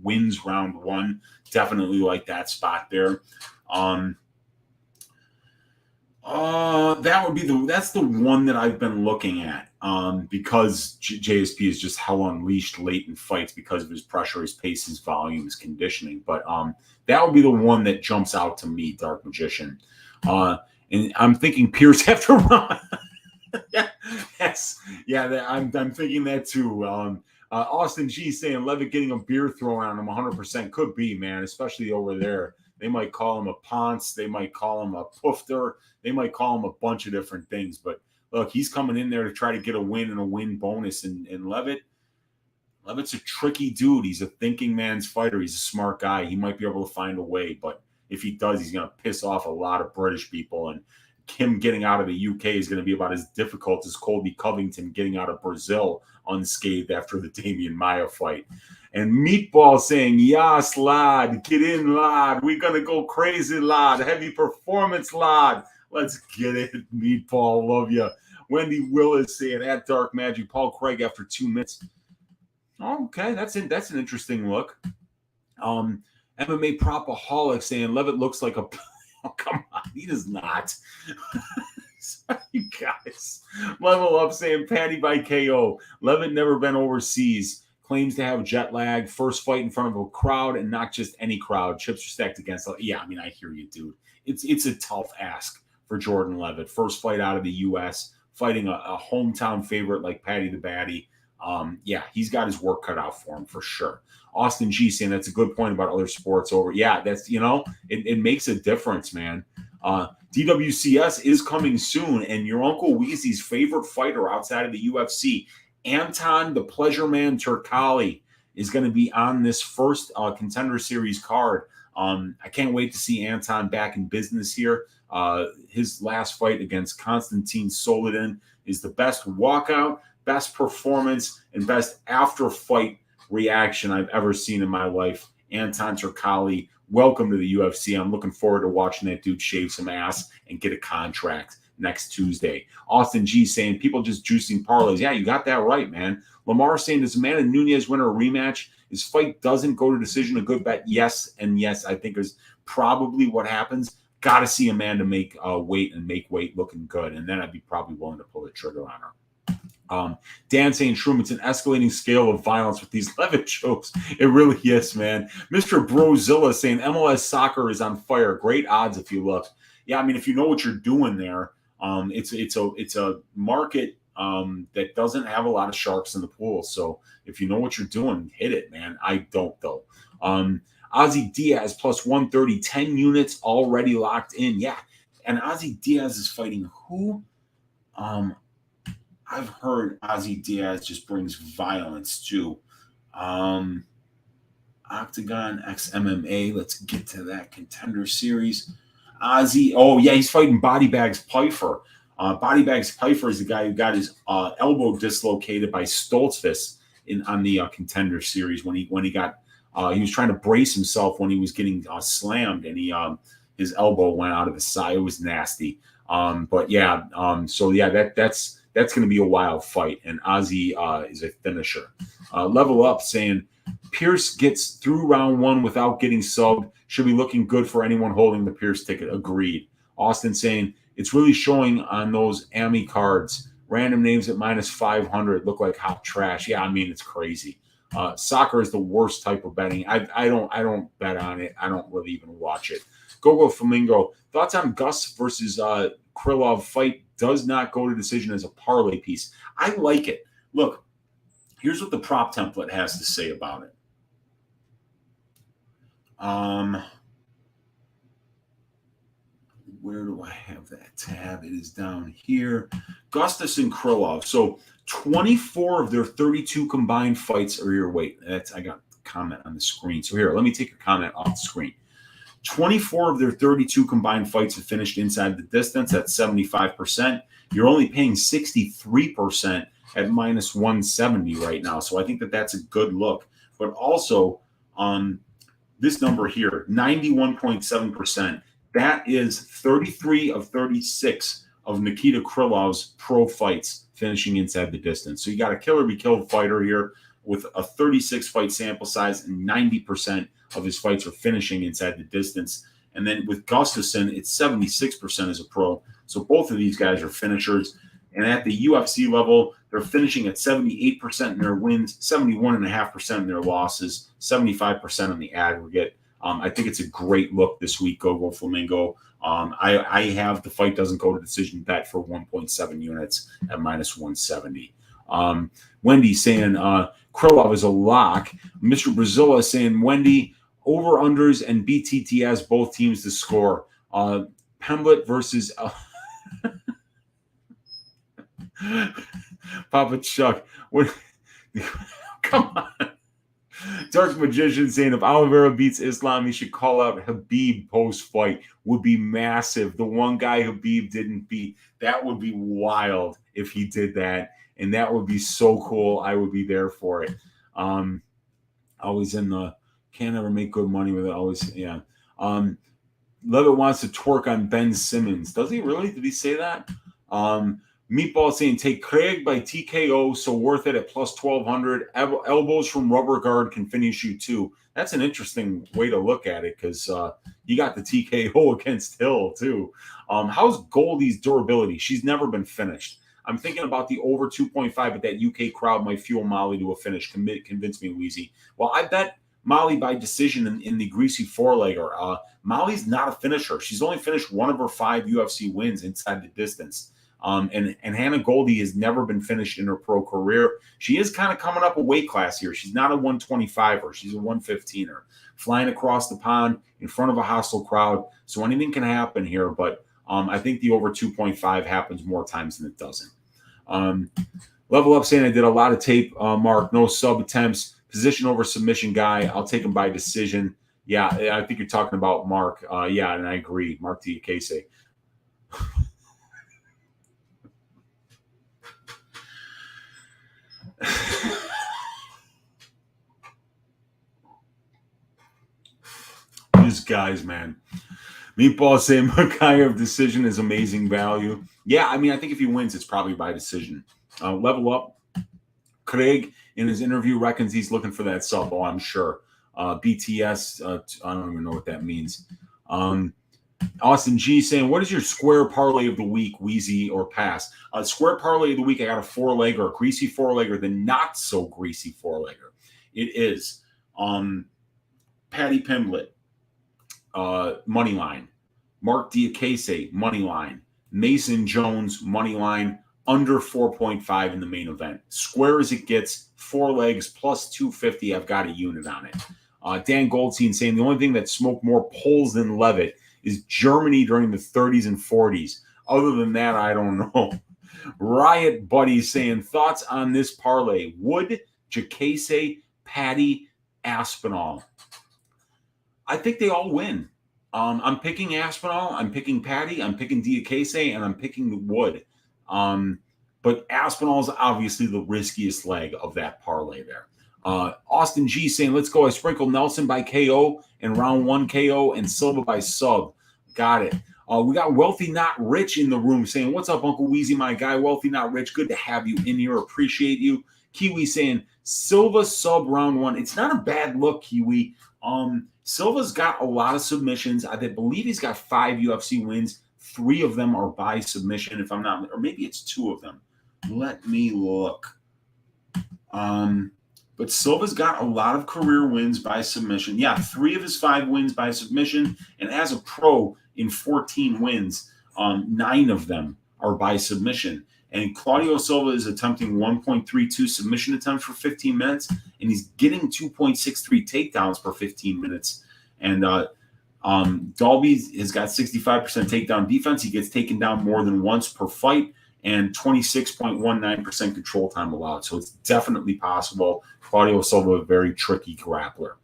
wins round 1, definitely like that spot there. That's the one that I've been looking at because JSP is just how unleashed late in fights because of his pressure, his pace, his volume, his conditioning. But that would be the one that jumps out to me, Dark Magician. And I'm thinking Pierce after round. I'm thinking that too. Austin G saying Levitt getting a beer thrown on him 100% could be, man, especially over there. They might call him a Ponce. They might call him a Poofter. They might call him a bunch of different things. But look, he's coming in there to try to get a win and a win bonus. And Levitt's a tricky dude. He's a thinking man's fighter. He's a smart guy. He might be able to find a way. But if he does, he's going to piss off a lot of British people. And him getting out of the UK is going to be about as difficult as Colby Covington getting out of Brazil unscathed after the Damian Maia fight. And Meatball saying, yes, lad, get in, lad. We're going to go crazy, lad. Heavy performance, lad. Let's get it, Meatball. Love you. Wendy Willis saying, at Dark Magic, Paul Craig after 2 minutes. Oh, okay, that's an interesting look. MMA Propaholic saying, Levitt looks like a... Oh, come on. He does not. You guys. Level Up saying, Patty by KO. Levitt never been overseas. Claims to have jet lag, first fight in front of a crowd, and not just any crowd. Chips are stacked against. Yeah, I mean, I hear you, dude. It's a tough ask for Jordan Levitt. First fight out of the U.S., fighting a hometown favorite like Patty the Batty. Yeah, he's got his work cut out for him for sure. Austin G saying that's a good point about other sports over. Yeah, that's, it makes a difference, man. DWCS is coming soon, and your Uncle Weezy's favorite fighter outside of the UFC, Anton the Pleasure Man Turkali, is going to be on this first Contender Series card. I can't wait to see Anton back in business here. His last fight against Konstantin Soledin is the best walkout, best performance, and best after-fight reaction I've ever seen in my life. Anton Turkali, welcome to the UFC. I'm looking forward to watching that dude shave some ass and get a contract next Tuesday. Austin G saying, people just juicing parlays. Yeah, you got that right, man. Lamar saying, does Amanda Nunes win a rematch? His fight doesn't go to decision, a good bet. Yes, and yes, I think is probably what happens. Got to see Amanda make weight and make weight looking good, and then I'd be probably willing to pull the trigger on her. Dan saying, Shroom, it's an escalating scale of violence with these Levitt chokes. It really is, man. Mr. Brozilla saying, MLS soccer is on fire. Great odds if you look. Yeah, I mean, if you know what you're doing there, it's a market that doesn't have a lot of sharks in the pool. So if you know what you're doing, hit it, man. I don't, though. Ozzy Diaz plus 130, 10 units already locked in. Yeah, and Ozzy Diaz is fighting who? I've heard Ozzy Diaz just brings violence too. Octagon X MMA. Let's get to that Contender Series. Ozzy. Oh, yeah, he's fighting Body Bags Pfeiffer. Body Bags Pfeiffer is the guy who got his elbow dislocated by Stoltzfus on the Contender Series when he was trying to brace himself when he was getting slammed, and his elbow went out of the side. It was nasty. But yeah, that's going to be a wild fight, and Ozzy is a finisher. Level Up saying, Pierce gets through round 1 without getting subbed. Should be looking good for anyone holding the Pierce ticket. Agreed. Austin saying, it's really showing on those AMI cards. Random names at -500 look like hot trash. Yeah, I mean, it's crazy. Soccer is the worst type of betting. I don't bet on it. I don't really even watch it. Gogo Flamingo, thoughts on Gus versus Krylov fight does not go to decision as a parlay piece. I like it. Look, here's what the prop template has to say about it. Where do I have that tab? It is down here. Gustus and Krylov. So 24 of their 32 combined fights are your weight. I got comment on the screen. So here, let me take your comment off the screen. 24 of their 32 combined fights have finished inside the distance. That's 75%. You're only paying 63% at minus 170 right now. So I think that that's a good look. But also, this number here, 91.7%, that is 33 of 36 of Nikita Krylov's pro fights finishing inside the distance. So you got a killer-be-killed fighter here with a 36-fight sample size, and 90% of his fights are finishing inside the distance. And then with Gustafsson, it's 76% as a pro. So both of these guys are finishers. And at the UFC level, they're finishing at 78% in their wins, 71.5% in their losses, 75% on the aggregate. I think it's a great look this week, Go Flamingo. I have the fight doesn't go to decision bet for 1.7 units at minus 170. Wendy saying Krylov is a lock. Mr. Brazilla saying Wendy, over-unders and BTTS, both teams to score. Pemblet versus Papa Chuck. What? Come on. Dark Magician saying if Oliveira beats Islam, he should call out Habib post-fight. Would be massive. The one guy Habib didn't beat. That would be wild if he did that. And that would be so cool. I would be there for it. Always in the can't ever make good money with it. Always, yeah. Levitt wants to twerk on Ben Simmons. Does he really? Did he say that? Meatball saying take Craig by TKO, so worth it at plus 1,200. Elbows from rubber guard can finish you too. That's an interesting way to look at it because you got the TKO against Hill too. How's Goldie's durability? She's never been finished. I'm thinking about the over 2.5, but that UK crowd might fuel Molly to a finish. Convince me, Weezy. Well, I bet Molly by decision in the greasy four-legger. Molly's not a finisher. She's only finished one of her 5 UFC wins inside the distance. And Hannah Goldie has never been finished in her pro career. She is kind of coming up a weight class here. She's not a 125er. She's a 115er. Flying across the pond in front of a hostile crowd. So anything can happen here, but I think the over 2.5 happens more times than it doesn't. Level Up saying I did a lot of tape, Mark. No sub attempts. Position over submission guy. I'll take him by decision. Yeah, I think you're talking about Mark. Yeah, and I agree. Mark Diakese. These guys, man. Meatball saying Makayev decision is amazing value. Yeah, I mean, I think if he wins, it's probably by decision. Level Up. Craig, in his interview, reckons he's looking for that sub. Oh, I'm sure. BTS, I don't even know what that means. Austin G saying, what is your square parlay of the week, Weezy or pass? Square parlay of the week, I got a 4-legger, a greasy 4-legger, the not so greasy 4-legger. It is Patty Pimblett, money line. Mark Diakese, money line. Mason Jones, money line, under 4.5 in the main event. Square as it gets, 4 legs plus 250. I've got a unit on it. Dan Goldstein saying the only thing that smoked more polls than Levitt is Germany during the 30s and 40s. Other than that, I don't know. Riot Buddy saying thoughts on this parlay. Wood, Jacase, Patty, Aspinall. I think they all win. I'm picking Aspinall, I'm picking Patty, I'm picking Diakese, and I'm picking Wood. But Aspinall's obviously the riskiest leg of that parlay there. Austin G saying, let's go. I sprinkled Nelson by KO and round 1 KO and Silva by sub. Got it. We got Wealthy Not Rich in the room saying, what's up, Uncle Weezy, my guy? Wealthy Not Rich, good to have you in here. Appreciate you. Kiwi saying, Silva sub round 1. It's not a bad look, Kiwi. Silva's got a lot of submissions. I believe he's got 5 UFC wins. 3 of them are by submission, if I'm not, or maybe it's 2 of them. Let me look. But Silva's got a lot of career wins by submission. Yeah, 3 of his 5 wins by submission. And as a pro in 14 wins, 9 of them are by submission. And Claudio Silva is attempting 1.32 submission attempts for 15 minutes, and he's getting 2.63 takedowns per 15 minutes. And Dalby has got 65% takedown defense. He gets taken down more than once per fight. and 26.19% control time allowed. So it's definitely possible. Claudio Silva, a very tricky grappler.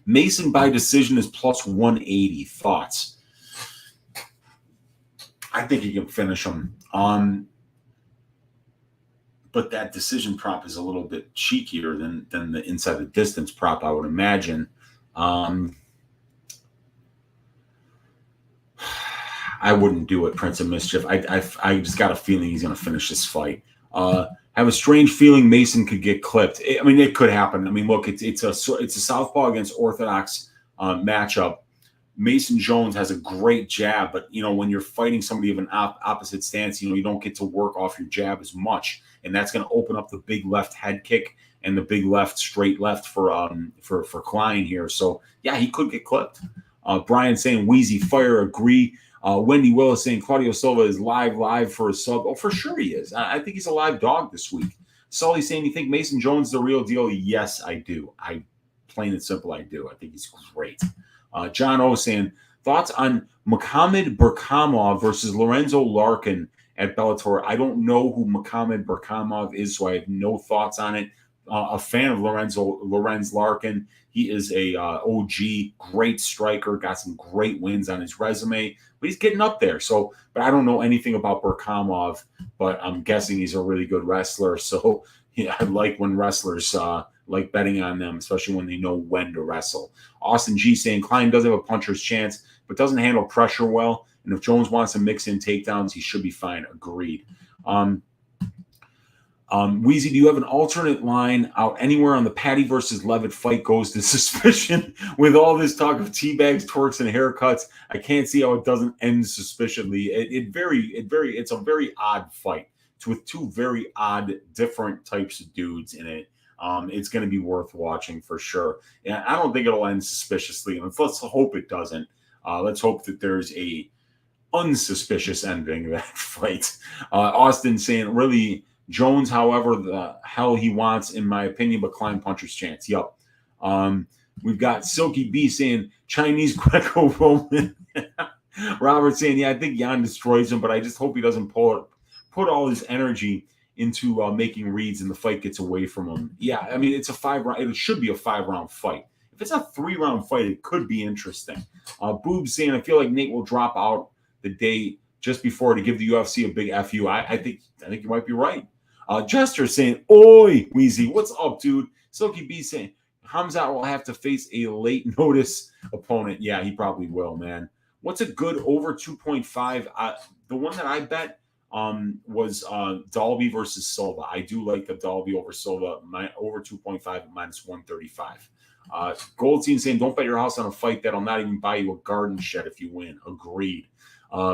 Mason by decision is plus 180. Thoughts? I think he can finish him. But that decision prop is a little bit cheekier than the inside the distance prop, I would imagine. I wouldn't do it, Prince of Mischief. I just got a feeling he's going to finish this fight. I have a strange feeling Mason could get clipped. I mean, it could happen. I mean, look, it's a southpaw against orthodox matchup. Mason Jones has a great jab, but when you're fighting somebody of an opposite stance, you don't get to work off your jab as much, and that's going to open up the big left head kick and the big left straight left for Klein here. So yeah, he could get clipped. Brian saying Weezy fire, agree. Wendy Willis saying Claudio Silva is live for a sub. Oh, for sure he is. I think he's a live dog this week. Sully saying, you think Mason Jones is the real deal? Yes, I do. Plain and simple, I do. I think he's great. John O saying, thoughts on Muhammad Burkamov versus Lorenzo Larkin at Bellator? I don't know who Muhammad Burkamov is, so I have no thoughts on it. A fan of Lorenz Larkin. He is a OG, great striker, got some great wins on his resume, but he's getting up there. So, but I don't know anything about Burkamov, but I'm guessing he's a really good wrestler. So yeah, I like when wrestlers like betting on them, especially when they know when to wrestle. Austin G saying Klein does have a puncher's chance, but doesn't handle pressure well. And if Jones wants to mix in takedowns, he should be fine. Agreed. Weezy, do you have an alternate line out anywhere on the Patty versus Levitt fight goes to suspicion? With all this talk of teabags, twerks, and haircuts, I can't see how it doesn't end suspiciously. It's a very odd fight. It's with two very odd, different types of dudes in it. It's going to be worth watching for sure. And I don't think it'll end suspiciously. Let's hope it doesn't. Let's hope that there's a unsuspicious ending to that fight. Austin saying, really, Jones, however the hell he wants, in my opinion, but Klein puncher's chance. Yep. We've got Silky B saying Chinese Greco-Roman. Robert saying, yeah, I think Jan destroys him, but I just hope he doesn't put all his energy into making reads and the fight gets away from him. Yeah, I mean, it's a 5-round. It should be a 5-round fight. If it's a 3-round fight, it could be interesting. Boobs saying, I feel like Nate will drop out the day just before to give the UFC a big FU. I think you might be right. Jester saying, oi, Weezy, what's up, dude? Silky B saying, Hamzat will have to face a late notice opponent. Yeah, he probably will, man. What's a good over 2.5? The one that I bet was Dalby versus Silva. I do like the Dalby over Silva, over 2.5 at minus 135. Goldstein saying, don't bet your house on a fight that'll not even buy you a garden shed if you win. Agreed.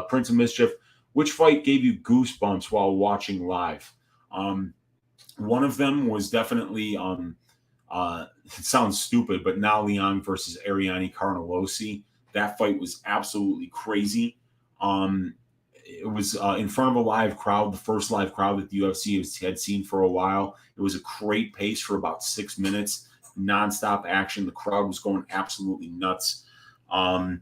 Prince of Mischief, which fight gave you goosebumps while watching live? One of them was definitely, it sounds stupid, but Now Leon versus Ariane Carnelossi. That fight was absolutely crazy. It was in front of a live crowd, the first live crowd that the UFC had seen for a while. It was a great pace for about 6 minutes, nonstop action. The crowd was going absolutely nuts. God,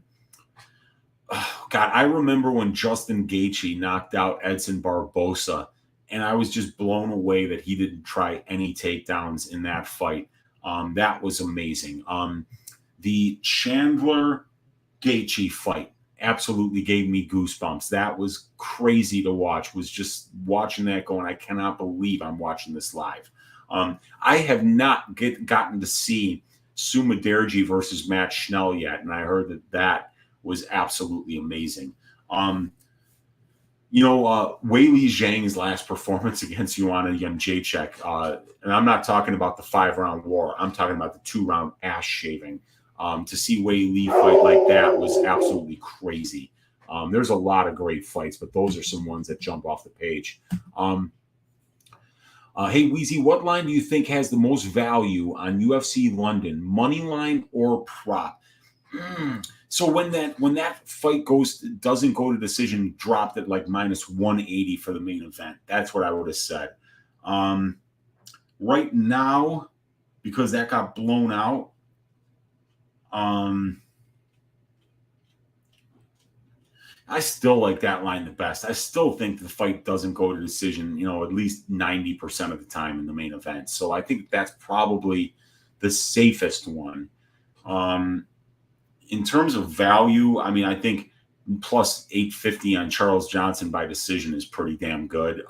I remember when Justin Gaethje knocked out Edson Barbosa, and I was just blown away that he didn't try any takedowns in that fight. That was amazing. The Chandler Gaethje fight absolutely gave me goosebumps. That was crazy to watch. Was just watching that going, I cannot believe I'm watching this live. I have not gotten to see Suma Derji versus Matt Schnell yet, and I heard that was absolutely amazing. Weili Zhang's last performance against Joanna Jędrzejczyk, and I'm not talking about the 5-round war. I'm talking about the 2-round ass shaving. To see Weili fight like that was absolutely crazy. There's a lot of great fights, but those are some ones that jump off the page. Hey, Weezy, what line do you think has the most value on UFC London, money line or prop? So when that fight doesn't go to decision, dropped at like minus 180 for the main event. That's what I would have said. Right now, because that got blown out, I still like that line the best. I still think the fight doesn't go to decision, at least 90% of the time in the main event. So I think that's probably the safest one. In terms of value, I mean, I think plus 850 on Charles Johnson by decision is pretty damn good.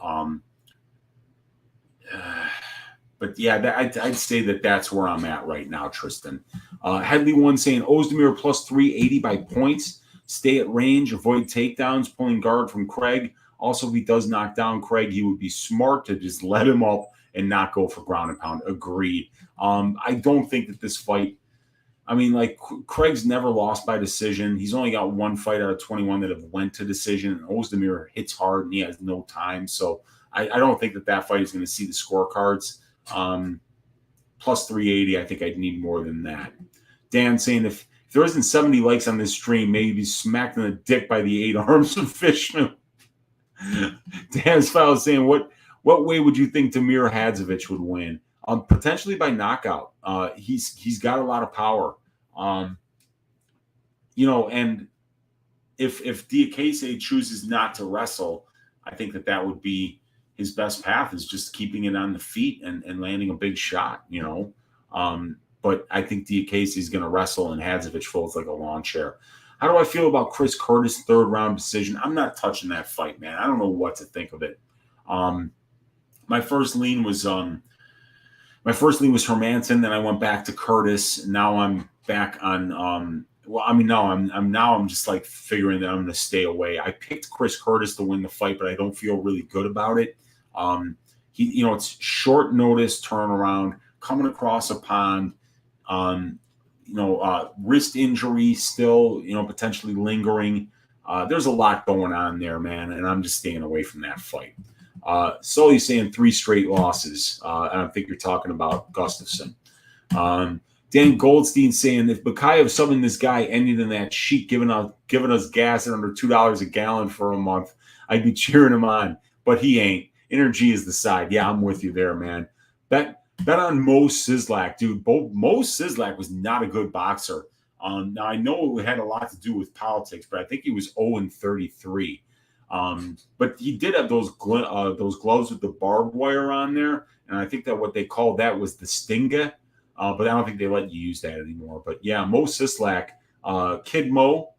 But yeah, I'd say that's where I'm at right now, Tristan. Headley one saying Ozdemir plus 380 by points. Stay at range, avoid takedowns, pulling guard from Craig. Also, if he does knock down Craig, he would be smart to just let him up and not go for ground and pound. Agreed. I don't think that this fight, I mean, like Craig's never lost by decision. He's only got one fight out of 21 that have went to decision. And Ozdemir hits hard and he has no time. So I don't think that fight is going to see the scorecards. Plus 380, I think I'd need more than that. Dan saying if there isn't 70 likes on this stream, maybe be smacked in the dick by the 8 arms of Fishman. Dan's file saying what way would you think Damir Hadzovic would win? Potentially by knockout. He's got a lot of power. And if Diakese chooses not to wrestle, I think that would be his best path, is just keeping it on the feet and landing a big shot, But I think Diakese is going to wrestle and Hadzovic folds like a lawn chair. How do I feel about Chris Curtis' 3rd round decision? I'm not touching that fight, man. I don't know what to think of it. My first lean was Hermanson. Then I went back to Curtis. And now I'm back on. I'm just like figuring that I'm going to stay away. I picked Chris Curtis to win the fight, but I don't feel really good about it. It's short notice turnaround, coming across a pond. Wrist injury still, potentially lingering. There's a lot going on there, man, and I'm just staying away from that fight. Sully's saying 3 straight losses. I think you're talking about Gustafson. Dan Goldstein saying if Bakayev subbing this guy ended in that sheet giving us gas at under $2 a gallon for a month, I'd be cheering him on, but he ain't. Energy is the side. Yeah, I'm with you there, man. Bet on Mo Sislak, dude. Mo Sislak was not a good boxer. Now I know it had a lot to do with politics, but I think he was 0-33. But he did have those gloves with the barbed wire on there, and I think that what they called that was the Stinga. But I don't think they let you use that anymore. But yeah, Mo Sislak, Kid Mo,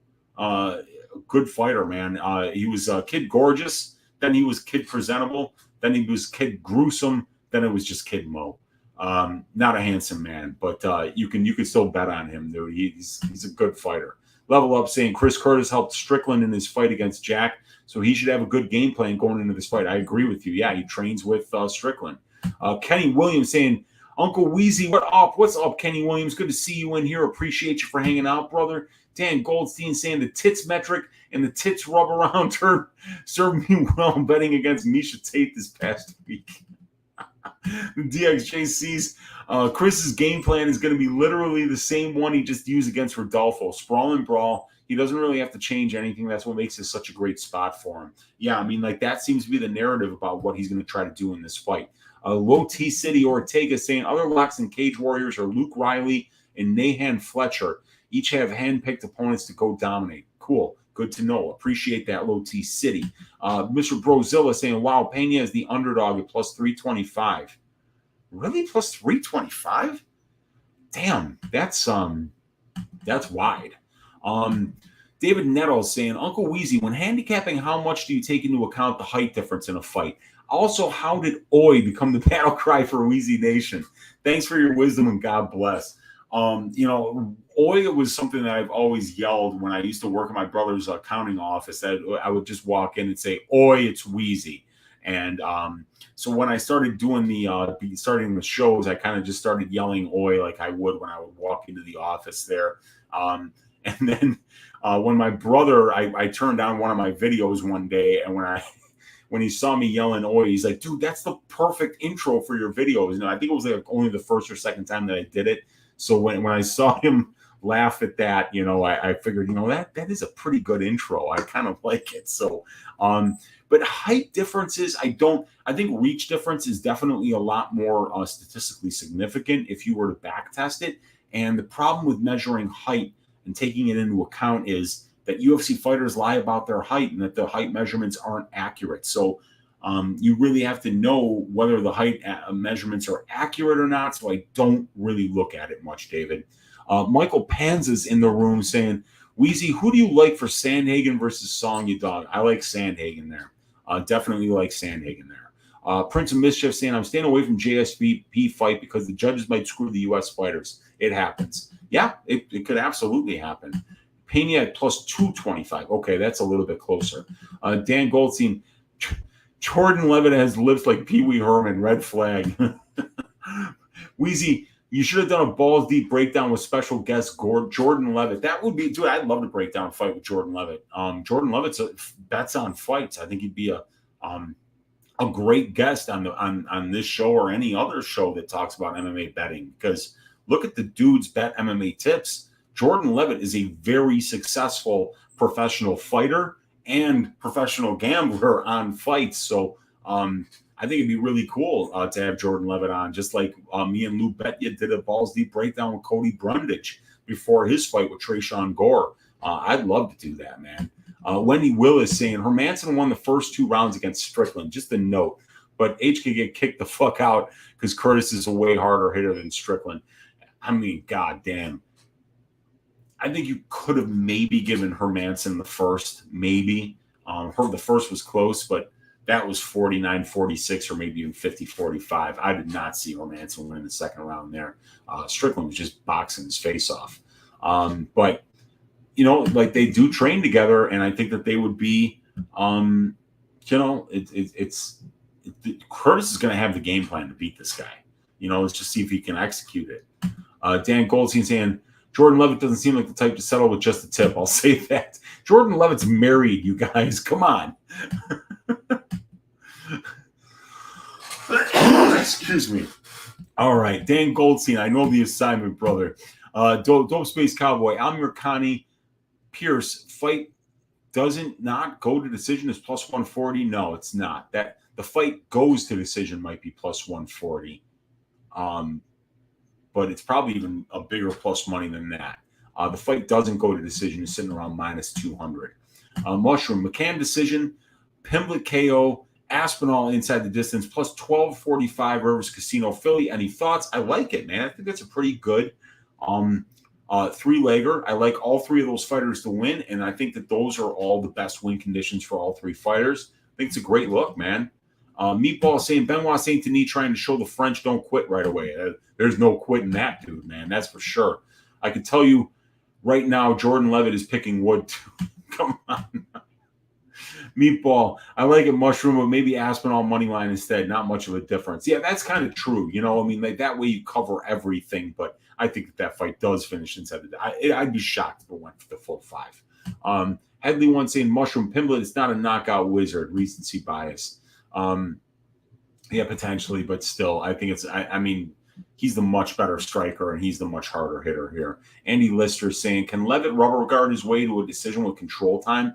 good fighter, man. He was Kid Gorgeous, then he was Kid Presentable, then he was Kid Gruesome, then it was just Kid Mo. Not a handsome man, but you can still bet on him, dude. He's a good fighter. Level Up saying Chris Curtis helped Strickland in his fight against Jack, so he should have a good game plan going into this fight. I agree with you. Yeah, he trains with Strickland. Kenny Williams saying, Uncle Weezy, what up? What's up, Kenny Williams? Good to see you in here. Appreciate you for hanging out, brother. Dan Goldstein saying the tits metric and the tits rub around turn served me well betting against Misha Tate this past week. DXJC's Chris's game plan is going to be literally the same one he just used against Rodolfo. Sprawl and brawl. He doesn't really have to change anything. That's what makes this such a great spot for him. Yeah, I mean, like that seems to be the narrative about what he's going to try to do in this fight. Low T City Ortega saying other locks and cage warriors are Luke Riley and Nahan Fletcher. Each have handpicked opponents to go dominate. Cool. Good to know. Appreciate that, Low T City. Mr. Brozilla saying, wow, Pena is the underdog at plus 325. Really? Plus 325? Damn, that's wide. David Nettles saying, Uncle Weezy, when handicapping, how much do you take into account the height difference in a fight? Also, how did Oi become the battle cry for Weezy Nation? Thanks for your wisdom and God bless. Oi was something that I've always yelled when I used to work in my brother's accounting office. That I would just walk in and say, Oi, it's Weezy. And so when I started doing starting the shows, I kind of just started yelling Oi like I would when I would walk into the office there. And then when my brother, I turned on one of my videos one day, and when he saw me yelling Oi, he's like, dude, that's the perfect intro for your videos. And I think it was like only the first or second time that I did it. So when I saw him laugh at that, I figured, that is a pretty good intro. I kind of like it. So, but height differences, I think reach difference is definitely a lot more statistically significant if you were to back test it. And the problem with measuring height and taking it into account is that UFC fighters lie about their height and that the height measurements aren't accurate. So you really have to know whether the height measurements are accurate or not. So I don't really look at it much, David. Michael Panza's in the room saying, Weezy, who do you like for Sandhagen versus Song Yadong? I like Sandhagen there. Definitely like Sandhagen there. Prince of Mischief saying, I'm staying away from JSP fight because the judges might screw the U.S. fighters. It happens. Yeah, it could absolutely happen. Pena at plus 225. Okay, that's a little bit closer. Dan Goldstein, Jordan Levitt has lips like Pee Wee Herman. Red flag. Weezy, you should have done a balls deep breakdown with special guest Jordan Levitt. That would be, dude, I'd love to break down a fight with Jordan Levitt. Jordan Levitt's bets on fights. I think he'd be a great guest on this show or any other show that talks about MMA betting, because look at the dude's bet MMA tips. Jordan Levitt is a very successful professional fighter and professional gambler on fights. So I think it'd be really cool to have Jordan Levitt on, just like me and Lou Betya did a balls deep breakdown with Cody Brundage before his fight with Trayshawn Gore. I'd love to do that, man. Wendy Willis saying Hermanson won the first 2 rounds against Strickland. Just a note, but H could get kicked the fuck out because Curtis is a way harder hitter than Strickland. I mean, goddamn. I think you could have maybe given Hermanson the first, maybe. The first was close, but that was 49-46 or maybe even 50-45. I did not see Hermanson win the second round there. Strickland was just boxing his face off. But, you know, like they do train together, and I think that they would be, you know, Curtis is going to have the game plan to beat this guy. You know, let's just see if he can execute it. Dan Goldstein saying, Jordan Levitt doesn't seem like the type to settle with just a tip. I'll say that. Jordan Levitt's married, you guys. Come on. Excuse me. All right. Dan Goldstein, I know the assignment, brother. Dope Space Cowboy. Amir Khani Pierce fight doesn't not go to decision is plus 140. No, it's not. That the fight goes to decision might be plus 140. But it's probably even a bigger plus money than that. The fight doesn't go to decision. It's sitting around minus 200. Mushroom, McCann decision, Pimblett KO, Aspinall inside the distance, plus 1245 Rivers Casino Philly. Any thoughts? I like it, man. I think that's a pretty good 3-legger. I like all 3 of those fighters to win, and I think that those are all the best win conditions for all 3 fighters. I think it's a great look, man. Meatball saying Benoit Saint Denis trying to show the French don't quit right away. There's no quitting that dude, man. That's for sure. I can tell you right now, Jordan Levitt is picking wood too. Come on. Meatball, I like it, Mushroom, but maybe Aspinall money line instead. Not much of a difference. Yeah, that's kind of true. You know, I mean, like that way you cover everything, but I think that fight does finish inside the I'd be shocked if it went for the full 5. Headley one saying Mushroom Pimblett is not a knockout wizard. Recency bias. Yeah, potentially, but still, I think I mean, he's the much better striker and he's the much harder hitter here. Andy Lister saying, can Levitt rubber guard his way to a decision with control time?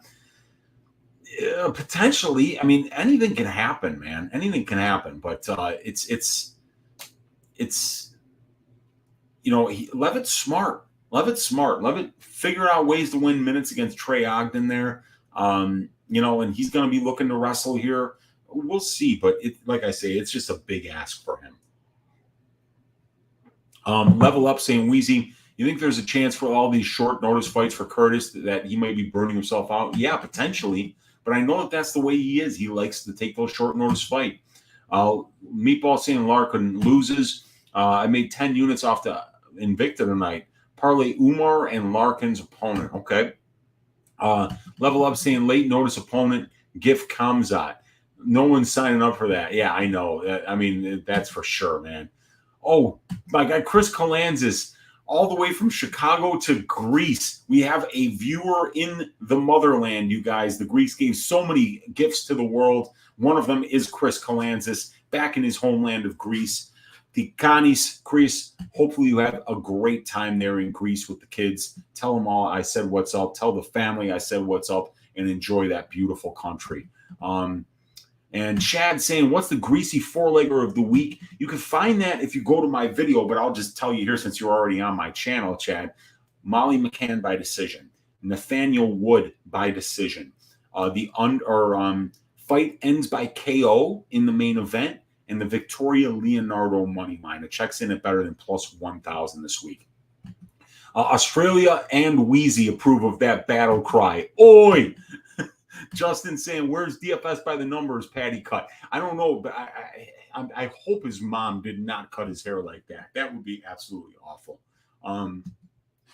Potentially. I mean, anything can happen, man. Anything can happen, but it's you know, Levitt's smart. Levitt figured out ways to win minutes against Trey Ogden there. You know, and he's going to be looking to wrestle here. We'll see, but like I say, it's just a big ask for him. Level Up saying, Weezy, you think there's a chance for all these short notice fights for Curtis that he might be burning himself out? Yeah, potentially, but I know that that's the way he is. He likes to take those short notice fight. Meatball saying Larkin loses. I made 10 units off the Invicta tonight. Parlay Umar and Larkin's opponent. Okay. Level Up saying late notice opponent, Gif Kamzat. No one's signing up for that. Yeah, I know. I mean, that's for sure, man. Oh, my guy, Chris Colanzis, all the way from Chicago to Greece. We have a viewer in the motherland, you guys. The Greeks gave so many gifts to the world. One of them is Chris Colanzis, back in his homeland of Greece. Tikanis, Chris, hopefully you have a great time there in Greece with the kids. Tell them all I said what's up. Tell the family I said what's up and enjoy that beautiful country. And Chad saying, what's the greasy 4-legger of the week? You can find that if you go to my video, but I'll just tell you here since you're already on my channel, Chad. Molly McCann by decision. Nathaniel Wood by decision. Fight ends by KO in the main event, and the Victoria Leonardo money line. It checks in at better than plus 1,000 this week. Australia and Weezy approve of that battle cry. Oi! Justin saying, where's DFS by the numbers, Patty cut? I don't know, but I hope his mom did not cut his hair like that. That would be absolutely awful.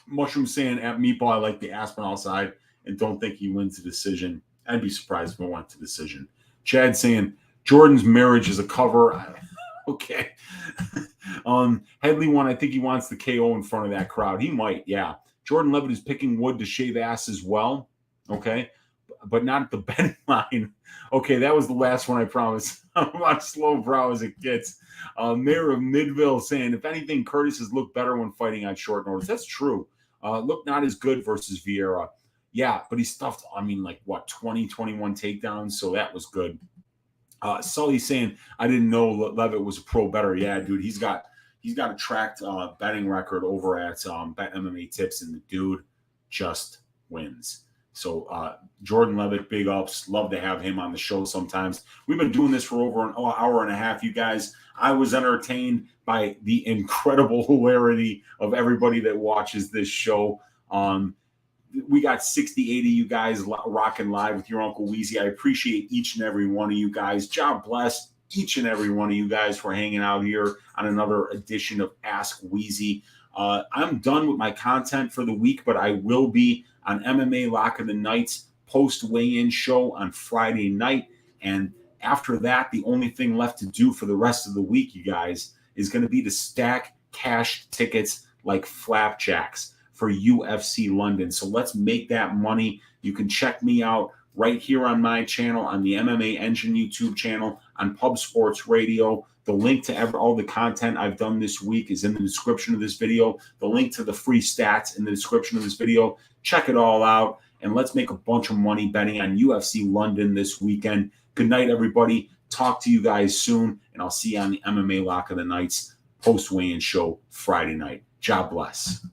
Mushroom saying, at Meatball, I like the Aspinall side and don't think he wins the decision. I'd be surprised if he went to decision. Chad saying, Jordan's marriage is a cover. Okay. Headley one, I think he wants the KO in front of that crowd. He might, yeah. Jordan Levitt is picking Wood to shave ass as well. Okay. But not at the betting line. Okay, that was the last one, I promise. I'm on slow brow as it gets. Mayor of Midville saying, if anything, Curtis has looked better when fighting on short notice. That's true. Looked not as good versus Vieira. Yeah, but he stuffed, 20, 21 takedowns, so that was good. Sully saying, I didn't know Levitt was a pro bettor. Yeah, dude, he's got a tracked betting record over at Bet MMA Tips, and the dude just wins. So Jordan Levitt, big ups. Love to have him on the show sometimes. We've been doing this for over an hour and a half, you guys. I was entertained by the incredible hilarity of everybody that watches this show. We got 60, 80 you guys rocking live with your Uncle Weezy. I appreciate each and every one of you guys. God bless each and every one of you guys for hanging out here on another edition of Ask Weezy. I'm done with my content for the week, but I will be on MMA Lock of the Night's post-weigh-in show on Friday night. And after that, the only thing left to do for the rest of the week, you guys, is going to be to stack cash tickets like flapjacks for UFC London. So let's make that money. You can check me out right here on my channel, on the MMA Engine YouTube channel, on Pub Sports Radio. The link to all the content I've done this week is in the description of this video. The link to the free stats in the description of this video. Check it all out, and let's make a bunch of money betting on UFC London this weekend. Good night, everybody. Talk to you guys soon, and I'll see you on the MMA Lock of the Night's post-weigh-in show Friday night. God bless.